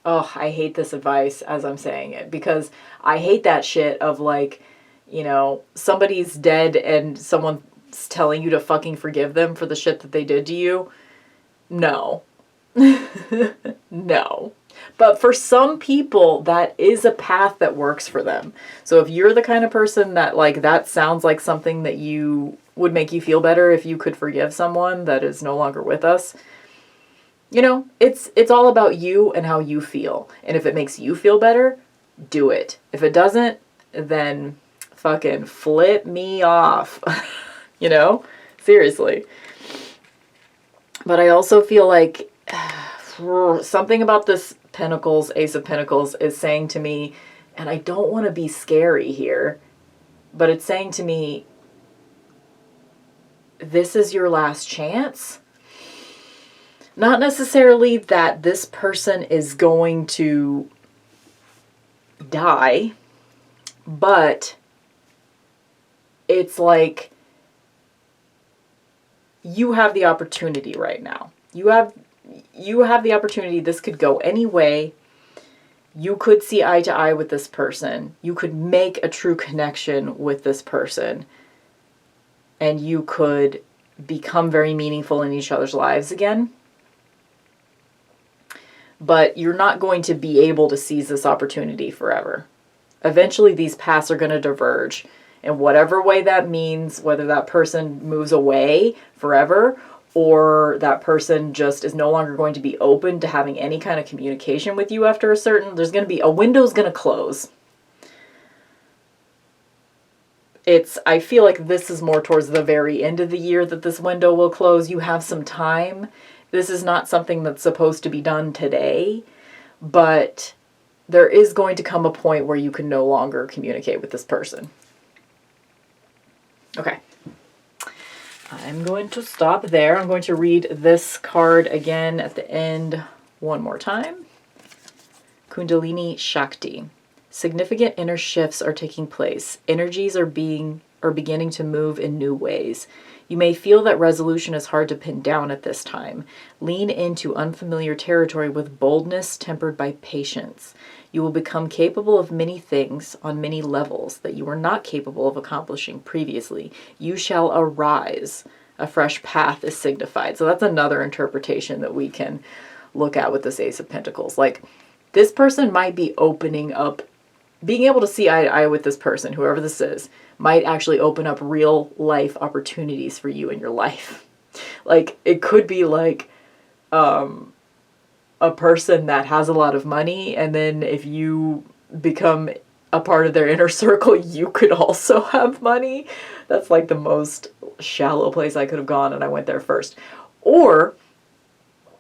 Oh, I hate this advice as I'm saying it, because I hate that shit of like, you know, somebody's dead and someone's telling you to fucking forgive them for the shit that they did to you. No. No. But for some people, that is a path that works for them. So if you're the kind of person that like, that sounds like something that would make you feel better if you could forgive someone that is no longer with us, You know, it's all about you and how you feel. And if it makes you feel better, do it. If it doesn't, then fucking flip me off. You know? Seriously. But I also feel like something about this Pentacles, Ace of Pentacles, is saying to me, and I don't want to be scary here, but it's saying to me, this is your last chance. Not necessarily that this person is going to die, but it's like you have the opportunity right now. You have the opportunity. This could go any way. You could see eye to eye with this person. You could make a true connection with this person. And you could become very meaningful in each other's lives again. But you're not going to be able to seize this opportunity forever. Eventually, these paths are going to diverge. In whatever way that means, whether that person moves away forever or that person just is no longer going to be open to having any kind of communication with you after there's going to be, a window's going to close. I feel like this is more towards the very end of the year that this window will close. You have some time. This is not something that's supposed to be done today, but there is going to come a point where you can no longer communicate with this person. Okay. I'm going to stop there. I'm going to read this card again at the end one more time. Kundalini Shakti. Significant inner shifts are taking place. Energies are beginning to move in new ways. You may feel that resolution is hard to pin down at this time. Lean into unfamiliar territory with boldness tempered by patience. You will become capable of many things on many levels that you were not capable of accomplishing previously. You shall arise. A fresh path is signified. So that's another interpretation that we can look at with this Ace of Pentacles. Like, this person might be opening up, being able to see eye to eye with this person, whoever this is, might actually open up real life opportunities for you in your life. Like, it could be like a person that has a lot of money, and then if you become a part of their inner circle, you could also have money. That's like the most shallow place I could have gone, and I went there first. Or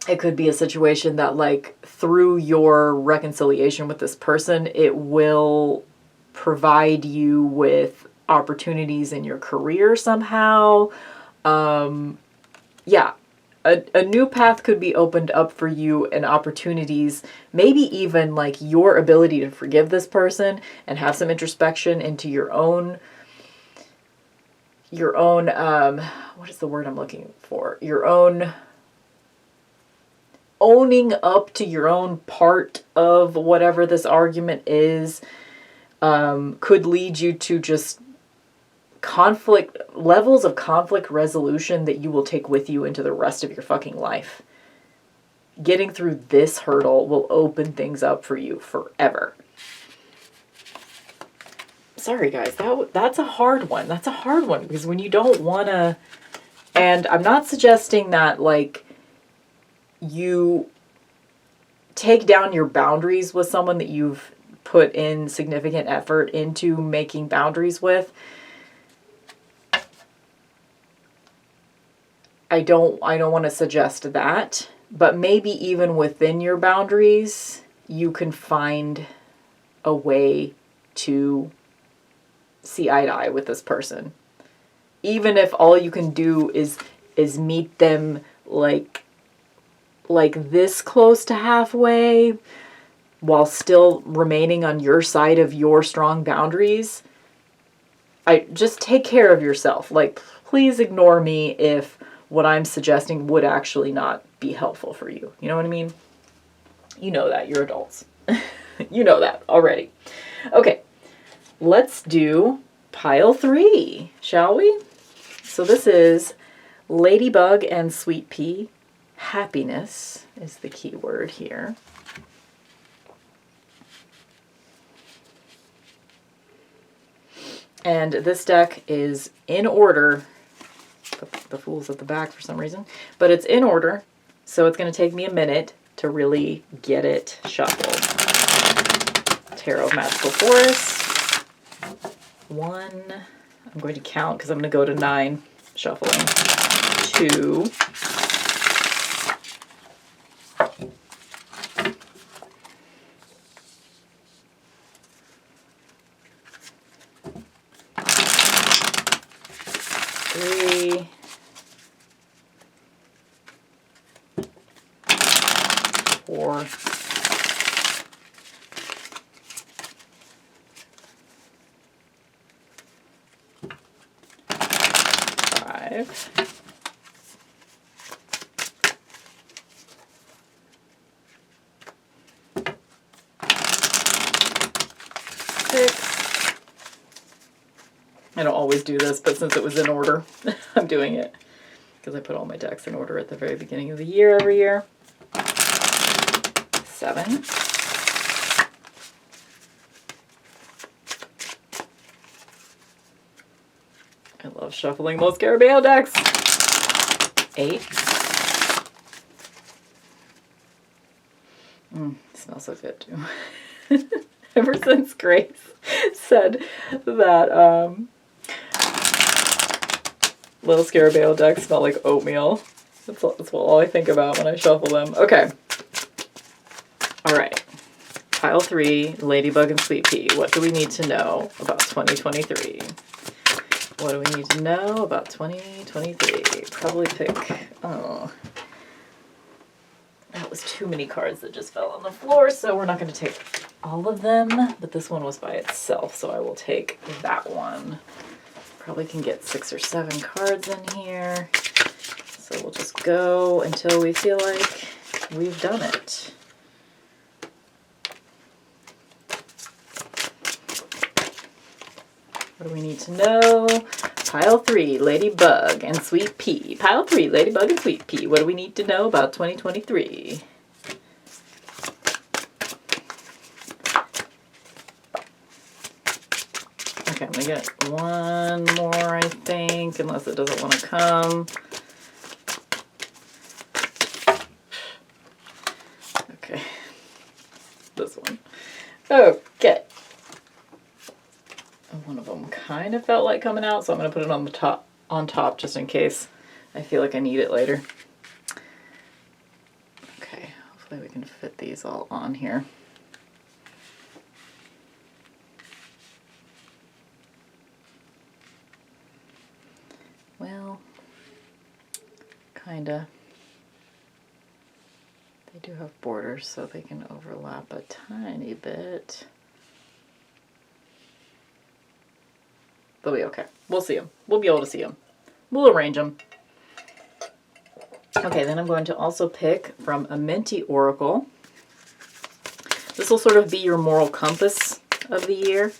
it could be a situation that, like, through your reconciliation with this person, it will provide you with opportunities in your career somehow. Yeah. A new path could be opened up for you, and opportunities, maybe even like your ability to forgive this person and have some introspection into your own, what is the word I'm looking for? Your own owning up to your own part of whatever this argument is, could lead you to just levels of conflict resolution that you will take with you into the rest of your fucking life. Getting through this hurdle will open things up for you forever. Sorry guys, that's a hard one. That's a hard one, because when you don't want to, and I'm not suggesting that like you take down your boundaries with someone that you've put in significant effort into making boundaries with. I don't want to suggest that, but maybe even within your boundaries, you can find a way to see eye to eye with this person. Even if all you can do is meet them like this close to halfway, while still remaining on your side of your strong boundaries. I just take care of yourself. Like, please ignore me if what I'm suggesting would actually not be helpful for you. You know what I mean? You know that. You're adults. You know that already. Okay, let's do pile 3, shall we? So this is Ladybug and Sweet Pea. Happiness is the key word here. And this deck is in order. The Fool's at the back for some reason. But it's in order. So it's going to take me a minute to really get it shuffled. Tarot Magical Forest. 1. I'm going to count because I'm going to go to 9 shuffling. 2. 3. 4. 5. 6. I don't always do this, but since it was in order, I'm doing it because I put all my decks in order at the very beginning of the year every year. 7. 'I love shuffling those Scarabeo decks. 8. Smells so good too. Ever since Grace said that little Scarabeo decks smell like oatmeal, that's all I think about when I shuffle them. Okay. Alright. Pile 3, Ladybug and Sweet Pea. What do we need to know about 2023? What do we need to know about 2023? Probably pick, oh, that was too many cards that just fell on the floor, so we're not going to take all of them, but this one was by itself, so I will take that one. Probably can get 6 or 7 cards in here, so we'll just go until we feel like we've done it. What do we need to know? Pile 3, Ladybug and Sweet Pea. Pile 3, Ladybug and Sweet Pea. What do we need to know about 2023? Okay, I'm going to get one more, I think, unless it doesn't want to come. Okay. This one. Okay. One of them kind of felt like coming out, so I'm going to put it on top just in case I feel like I need it later. Okay, hopefully we can fit these all on here. Well, kinda. They do have borders, so they can overlap a tiny bit. They'll be okay. We'll see them. We'll be able to see them. We'll arrange them. Okay, then I'm going to also pick from a Minty Oracle. This will sort of be your moral compass of the year.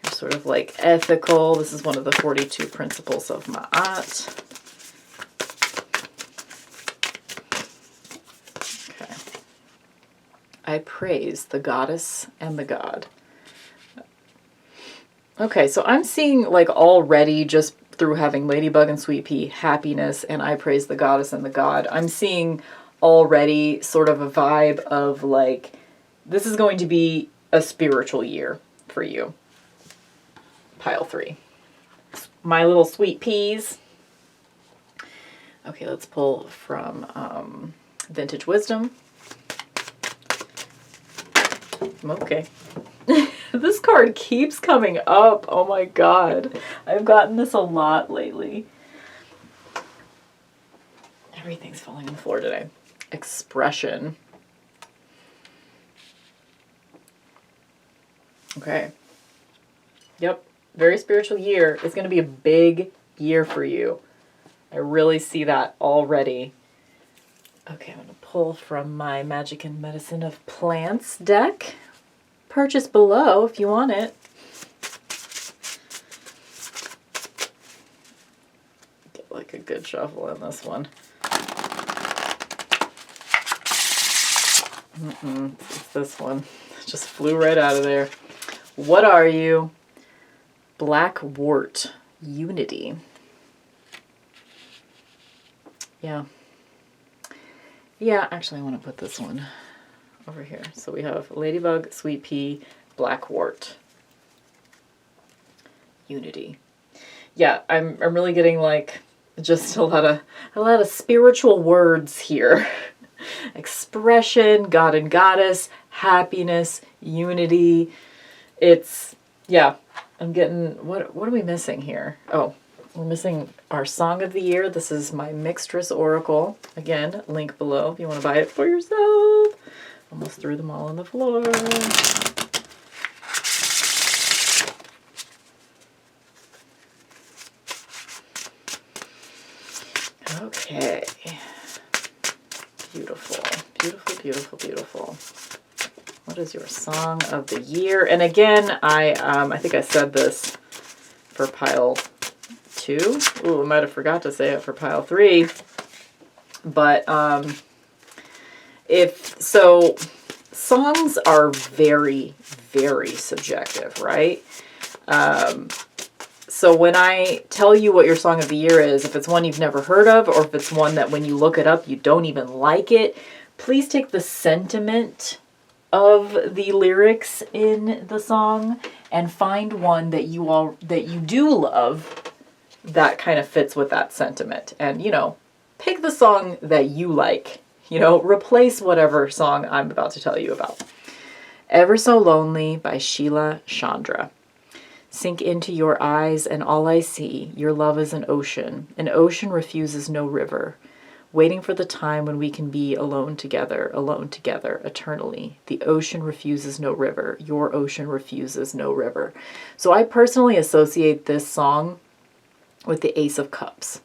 You're sort of like ethical. This is one of the 42 principles of Ma'at. Okay. I praise the goddess and the god. Okay, so I'm seeing like already just through having Ladybug and Sweet Pea, happiness, and I praise the goddess and the god. I'm seeing already sort of a vibe of like, this is going to be a spiritual year for you. Pile 3. My little Sweet Peas. Okay, let's pull from Vintage Wisdom. Okay. This card keeps coming up. Oh my god. I've gotten this a lot lately. Everything's falling on the floor today. Expression. Okay. Yep. Very spiritual year. It's going to be a big year for you. I really see that already. Okay, I'm going to pull from my Magic and Medicine of Plants deck. Purchase below if you want it. Get like a good shuffle in this one. It's this one. It just flew right out of there. What are you? Black Wart. Unity. Yeah. Yeah, actually I want to put this one over here. So we have Ladybug, Sweet Pea, Blackwort. Unity. Yeah, I'm really getting like just a lot of spiritual words here. Expression, God and Goddess, happiness, unity. It's, yeah, I'm getting, what are we missing here? Oh, we're missing our Song of the Year. This is my Mixtress Oracle. Again, link below if you want to buy it for yourself. Almost threw them all on the floor. Okay. Beautiful, beautiful, beautiful, beautiful. What is your Song of the Year? And again, I think I said this for pile 2. Ooh, I might have forgot to say it for pile 3. But if so, songs are very, very subjective, right? So when I tell you what your Song of the Year is, if it's one you've never heard of, or if it's one that when you look it up you don't even like it, please take the sentiment of the lyrics in the song and find one that you do love that kind of fits with that sentiment. And, you know, pick the song that you like. You know, replace whatever song I'm about to tell you about. Ever So Lonely by Sheila Chandra. Sink into your eyes and all I see, your love is an ocean. An ocean refuses no river. Waiting for the time when we can be alone together, eternally. The ocean refuses no river. Your ocean refuses no river. So I personally associate this song with the Ace of Cups.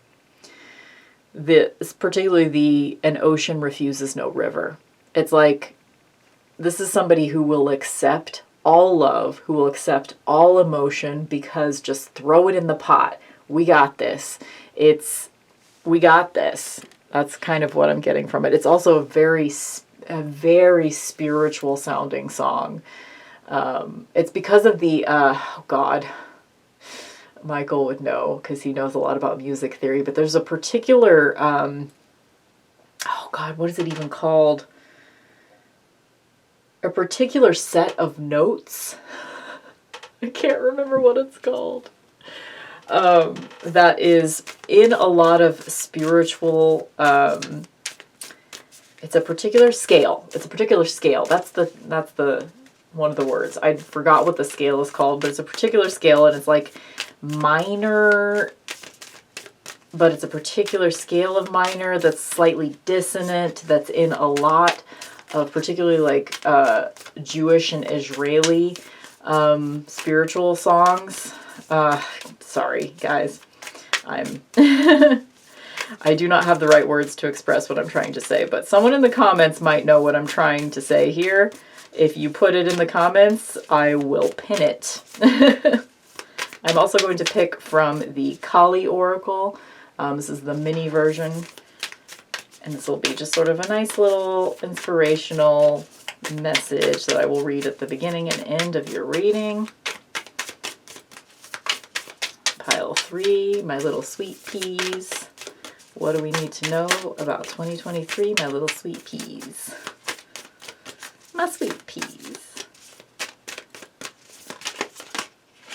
Particularly an ocean refuses no river. It's like, this is somebody who will accept all love, who will accept all emotion, because just throw it in the pot. We got this. We got this. That's kind of what I'm getting from it. It's also a very spiritual sounding song. It's because of the, God, Michael would know because he knows a lot about music theory, but there's a particular, oh God, what is it even called? A particular set of notes. I can't remember what it's called. That is in a lot of spiritual, it's a particular scale. It's a particular scale. That's the one of the words. I forgot what the scale is called, but it's a particular scale, and it's like minor, but it's a particular scale of minor that's slightly dissonant, that's in a lot of particularly like Jewish and Israeli spiritual songs. Sorry, guys. I do not have the right words to express what I'm trying to say, but someone in the comments might know what I'm trying to say here. If you put it in the comments, I will pin it. I'm also going to pick from the Kali Oracle. This is the mini version. And this will be just sort of a nice little inspirational message that I will read at the beginning and end of your reading. Pile 3, my little sweet peas. What do we need to know about 2023, my little sweet peas? My sweet peas.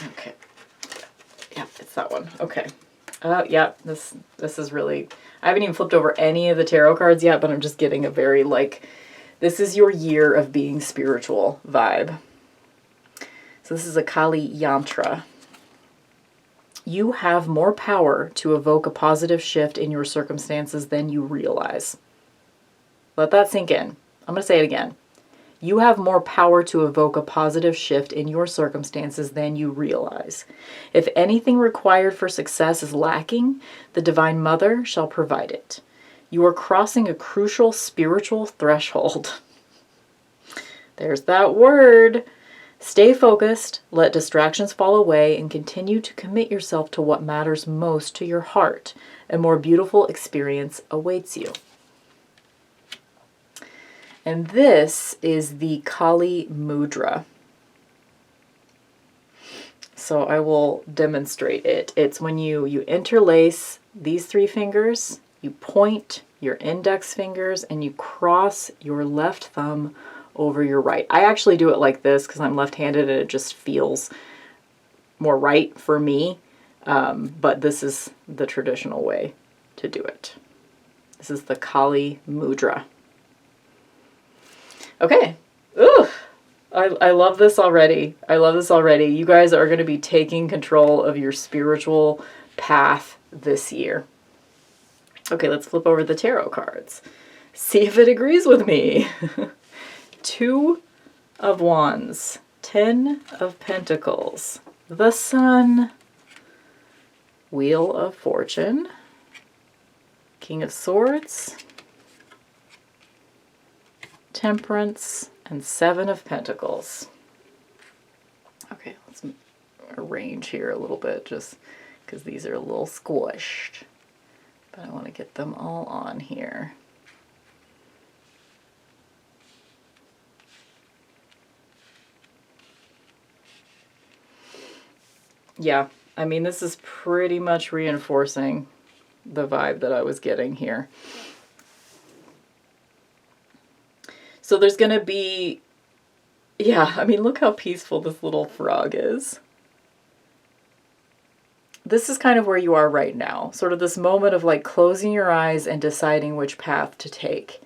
Okay. Yeah, it's that one. Okay. Yeah, this is really... I haven't even flipped over any of the tarot cards yet, but I'm just getting a very, like, this is your year of being spiritual vibe. So this is a Kali Yantra. You have more power to evoke a positive shift in your circumstances than you realize. Let that sink in. I'm going to say it again. You have more power to evoke a positive shift in your circumstances than you realize. If anything required for success is lacking, the Divine Mother shall provide it. You are crossing a crucial spiritual threshold. There's that word. Stay focused, let distractions fall away, and continue to commit yourself to what matters most to your heart. A more beautiful experience awaits you. And this is the Kali Mudra. So I will demonstrate it. It's when you interlace these 3 fingers, you point your index fingers, and you cross your left thumb over your right. I actually do it like this because I'm left-handed and it just feels more right for me. But this is the traditional way to do it. This is the Kali Mudra. Okay. Ooh, I love this already. I love this already. You guys are going to be taking control of your spiritual path this year. Okay, let's flip over the tarot cards. See if it agrees with me. 2 of Wands, 10 of Pentacles, the Sun, Wheel of Fortune, King of Swords, Temperance, and 7 of Pentacles. Okay, let's arrange here a little bit just because these are a little squished. But I want to get them all on here. Yeah, I mean, this is pretty much reinforcing the vibe that I was getting here. So there's going to be, yeah, I mean, look how peaceful this little frog is. This is kind of where you are right now. Sort of this moment of like closing your eyes and deciding which path to take.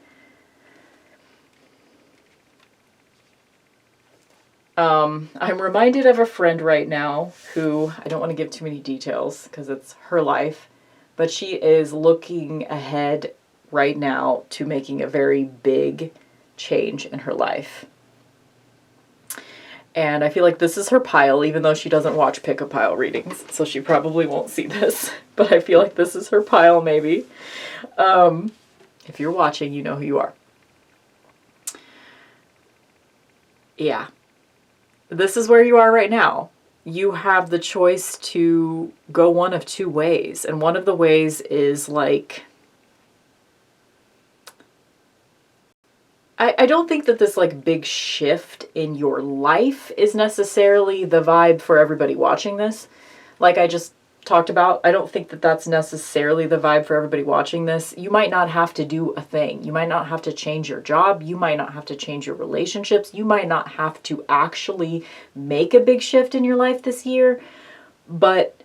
I'm reminded of a friend right now who, I don't want to give too many details because it's her life, but she is looking ahead right now to making a very big change in her life. And I feel like this is her pile, even though she doesn't watch pick-a-pile readings, so she probably won't see this. But I feel like this is her pile, maybe. If you're watching, you know who you are. Yeah. This is where you are right now. You have the choice to go one of 2 ways. And one of the ways is like... I don't think that this like big shift in your life is necessarily the vibe for everybody watching this. Like I just talked about, I don't think that that's necessarily the vibe for everybody watching this. You might not have to do a thing. You might not have to change your job. You might not have to change your relationships. You might not have to actually make a big shift in your life this year. But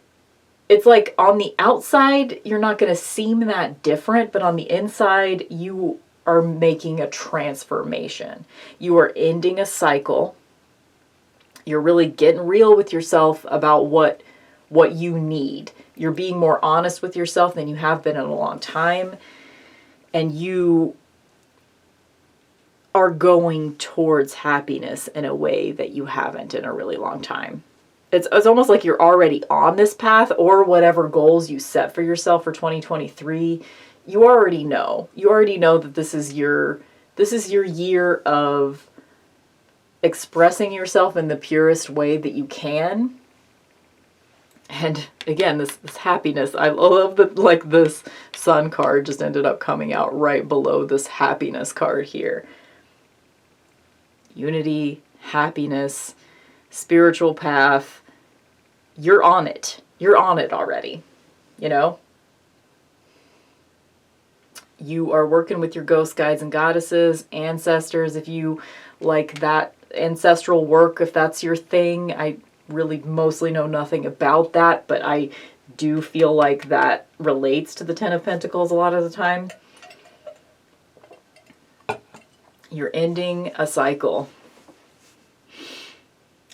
it's like on the outside, you're not going to seem that different. But on the inside, you are making a transformation. You are ending a cycle. You're really getting real with yourself about what you need. You're being more honest with yourself than you have been in a long time. And you are going towards happiness in a way that you haven't in a really long time. It's almost like you're already on this path, or whatever goals you set for yourself for 2023. You already know. You already know that this is your year of expressing yourself in the purest way that you can. And again, this happiness, I love that like this Sun card just ended up coming out right below this happiness card here. Unity, happiness, spiritual path. You're on it. You're on it already, you know? You are working with your ghost guides and goddesses, ancestors, if you like that ancestral work, if that's your thing. I really mostly know nothing about that, but I do feel like that relates to the 10 of Pentacles a lot of the time. You're ending a cycle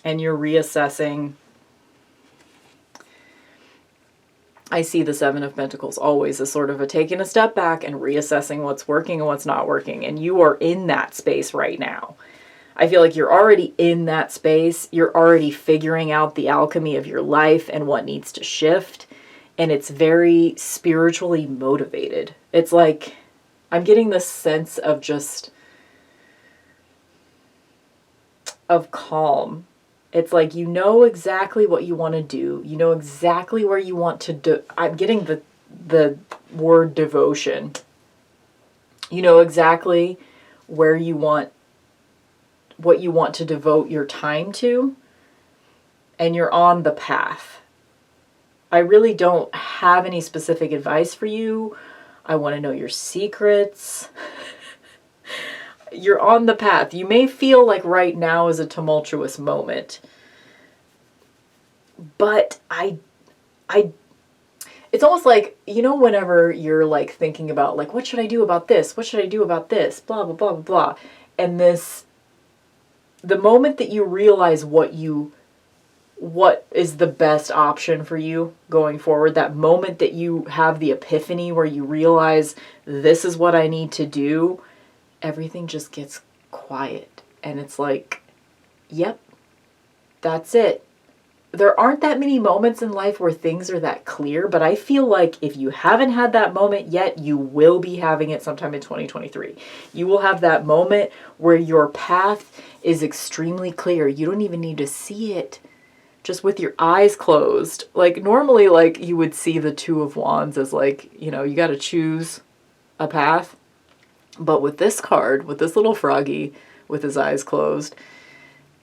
and you're reassessing. I see the 7 of Pentacles always as sort of a taking a step back and reassessing what's working and what's not working. And you are in that space right now. I feel like you're already in that space. You're already figuring out the alchemy of your life and what needs to shift. And it's very spiritually motivated. It's like, I'm getting this sense of just, of calm. It's like, you know exactly what you want to do. You know exactly where you want to I'm getting the word devotion. You know exactly where you want, what you want to devote your time to. And you're on the path. I really don't have any specific advice for you. I want to know your secrets. You're on the path. You may feel like right now is a tumultuous moment, but it's almost like, whenever you're like thinking about like, what should I do about this? What should I do about this? Blah, blah, blah, blah, blah. And the moment that you realize what is the best option for you going forward, that moment that you have the epiphany where you realize this is what I need to do, everything just gets quiet. And it's like, yep, that's it. There aren't that many moments in life where things are that clear, but I feel like if you haven't had that moment yet, you will be having it sometime in 2023. You will have that moment where your path is extremely clear. You don't even need to see it. Just with your eyes closed. Like normally, like you would see the Two of Wands as like, you got to choose a path. But with this card, with this little froggy with his eyes closed,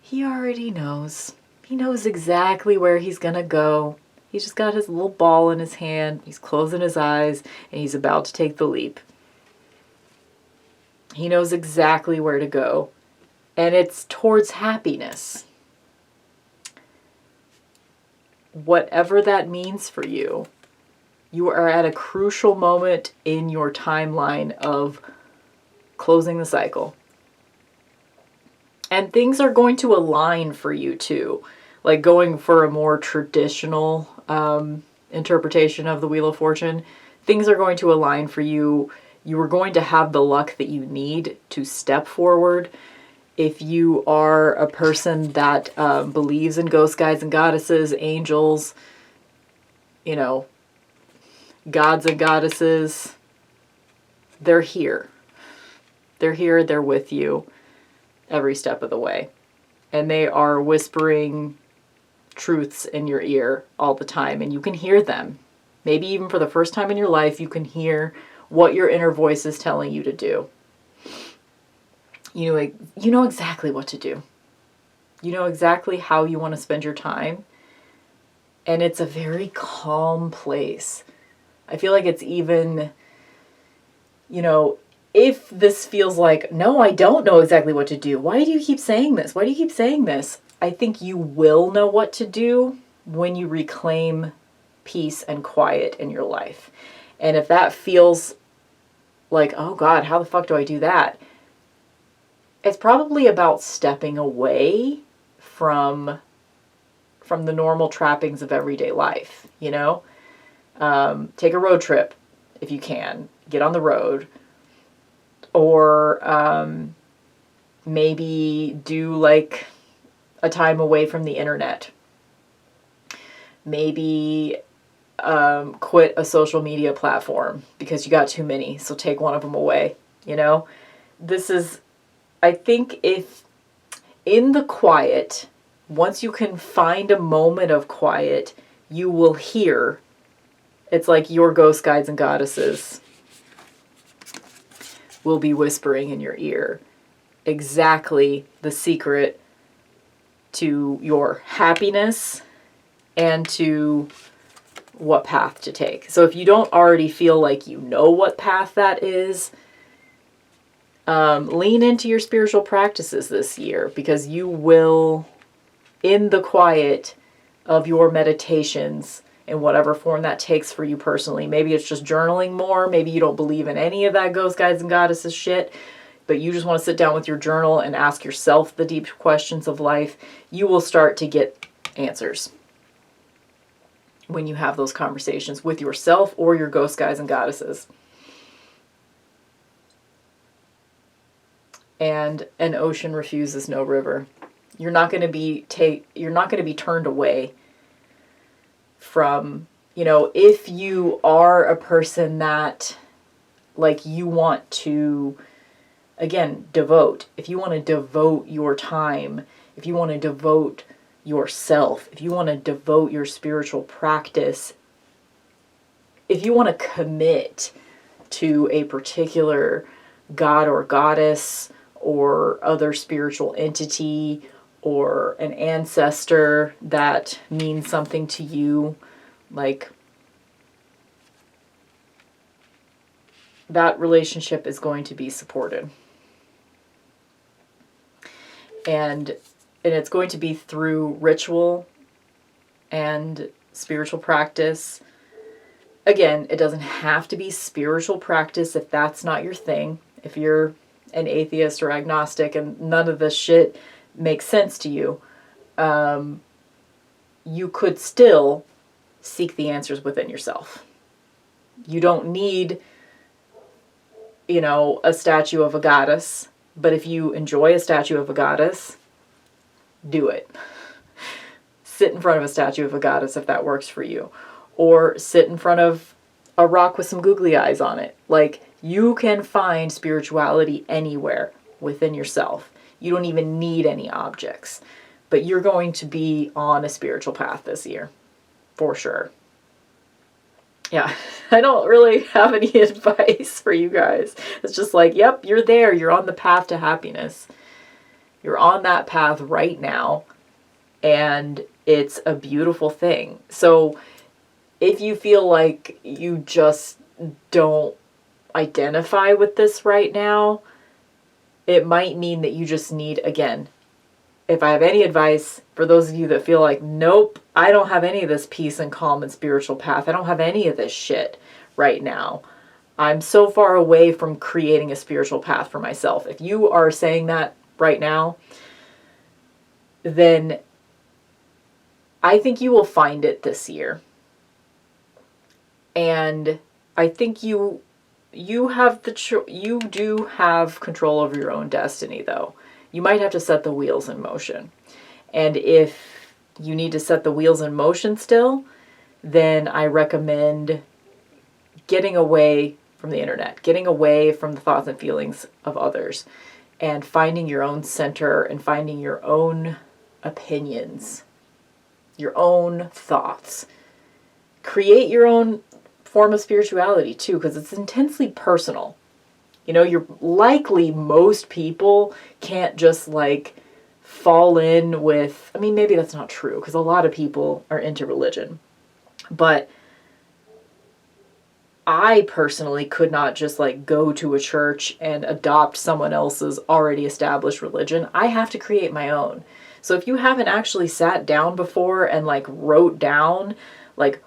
he already knows. He knows exactly where he's going to go. He's just got his little ball in his hand. He's closing his eyes and he's about to take the leap. He knows exactly where to go. And it's towards happiness. Whatever that means for you, you are at a crucial moment in your timeline of closing the cycle. And things are going to align for you too. Like going for a more traditional interpretation of the Wheel of Fortune, things are going to align for you. You are going to have the luck that you need to step forward. If you are a person that believes in ghost guides and goddesses, angels, gods and goddesses, they're here. They're here, they're with you every step of the way. And they are whispering truths in your ear all the time, and you can hear them. Maybe even for the first time in your life, you can hear what your inner voice is telling you to do. You know exactly what to do. You know exactly how you want to spend your time. And it's a very calm place. I feel like it's even, if this feels like, no, I don't know exactly what to do. Why do you keep saying this? Why do you keep saying this? I think you will know what to do when you reclaim peace and quiet in your life. And if that feels like, oh God, how the fuck do I do that? It's probably about stepping away from the normal trappings of everyday life, Take a road trip if you can. Get on the road. Or maybe do like a time away from the internet. Maybe quit a social media platform because you got too many, so take one of them away, This is, I think if in the quiet, once you can find a moment of quiet, you will hear, it's like your ghost guides and goddesses will be whispering in your ear exactly the secret to your happiness and to what path to take. So if you don't already feel like you know what path that is, lean into your spiritual practices this year, because you will, in the quiet of your meditations, in whatever form that takes for you personally. Maybe it's just journaling more. Maybe you don't believe in any of that ghost guides and goddesses shit, but you just want to sit down with your journal and ask yourself the deep questions of life. You will start to get answers when you have those conversations with yourself or your ghost guides and goddesses. And an ocean refuses no river. You're not going to be turned away from, if you are a person that, like, you want to, again, devote. If you want to devote your time, if you want to devote yourself, if you want to devote your spiritual practice, if you want to commit to a particular god or goddess or other spiritual entity or an ancestor that means something to you, like, that relationship is going to be supported. And it's going to be through ritual and spiritual practice. Again, it doesn't have to be spiritual practice if that's not your thing. If you're an atheist or agnostic and none of this shit makes sense to you, you could still seek the answers within yourself. You don't need, a statue of a goddess, but if you enjoy a statue of a goddess, do it. Sit in front of a statue of a goddess if that works for you. Or sit in front of a rock with some googly eyes on it. Like, you can find spirituality anywhere within yourself. You don't even need any objects. But you're going to be on a spiritual path this year. For sure. Yeah, I don't really have any advice for you guys. It's just like, yep, you're there. You're on the path to happiness. You're on that path right now. And it's a beautiful thing. So if you feel like you just don't identify with this right now, it might mean that you just need, again, if I have any advice for those of you that feel like, nope, I don't have any of this peace and calm and spiritual path. I don't have any of this shit right now. I'm so far away from creating a spiritual path for myself. If you are saying that right now, then I think you will find it this year. And I think you have you do have control over your own destiny, though. You might have to set the wheels in motion. And if you need to set the wheels in motion still, then I recommend getting away from the internet, getting away from the thoughts and feelings of others, and finding your own center and finding your own opinions, your own thoughts. Create your own form of spirituality too, because it's intensely personal. You're likely, most people can't just fall in with, maybe that's not true because a lot of people are into religion, but I personally could not just go to a church and adopt someone else's already established religion. I have to create my own. So if you haven't actually sat down before and wrote down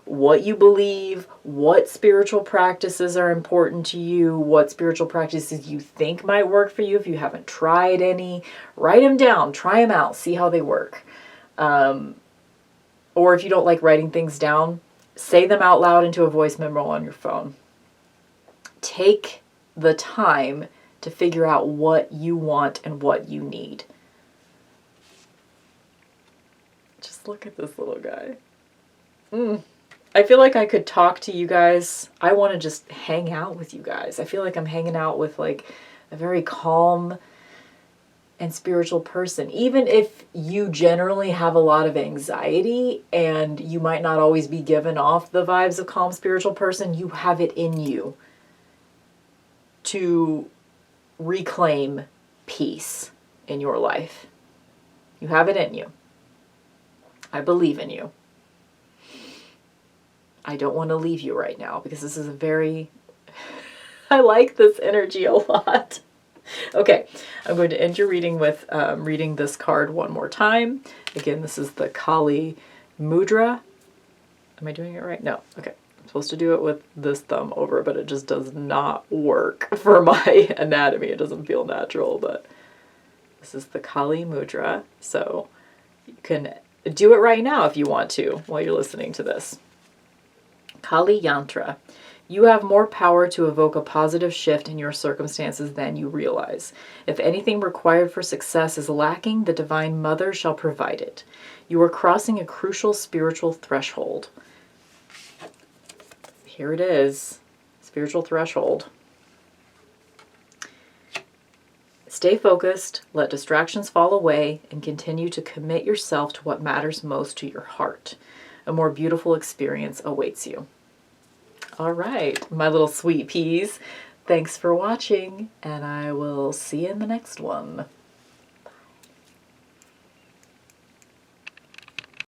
what you believe, what spiritual practices are important to you, what spiritual practices you think might work for you. If you haven't tried any, write them down, try them out, see how they work. Or if you don't like writing things down, say them out loud into a voice memo on your phone. Take the time to figure out what you want and what you need. Just look at this little guy. I feel like I could talk to you guys. I want to just hang out with you guys. I feel like I'm hanging out with a very calm and spiritual person. Even if you generally have a lot of anxiety and you might not always be given off the vibes of calm spiritual person, you have it in you to reclaim peace in your life. You have it in you. I believe in you. I don't want to leave you right now because this is I like this energy a lot. Okay, I'm going to end your reading with reading this card one more time. Again, this is the Kali Mudra. Am I doing it right? No. Okay. I'm supposed to do it with this thumb over, but it just does not work for my anatomy. It doesn't feel natural, but this is the Kali Mudra. So you can do it right now if you want to while you're listening to this. Kali Yantra. You have more power to evoke a positive shift in your circumstances than you realize. If anything required for success is lacking, the Divine Mother shall provide it. You are crossing a crucial spiritual threshold. Here it is. Spiritual threshold. Stay focused, let distractions fall away, and continue to commit yourself to what matters most to your heart. A more beautiful experience awaits you. All right, my little sweet peas, thanks for watching, and I will see you in the next one.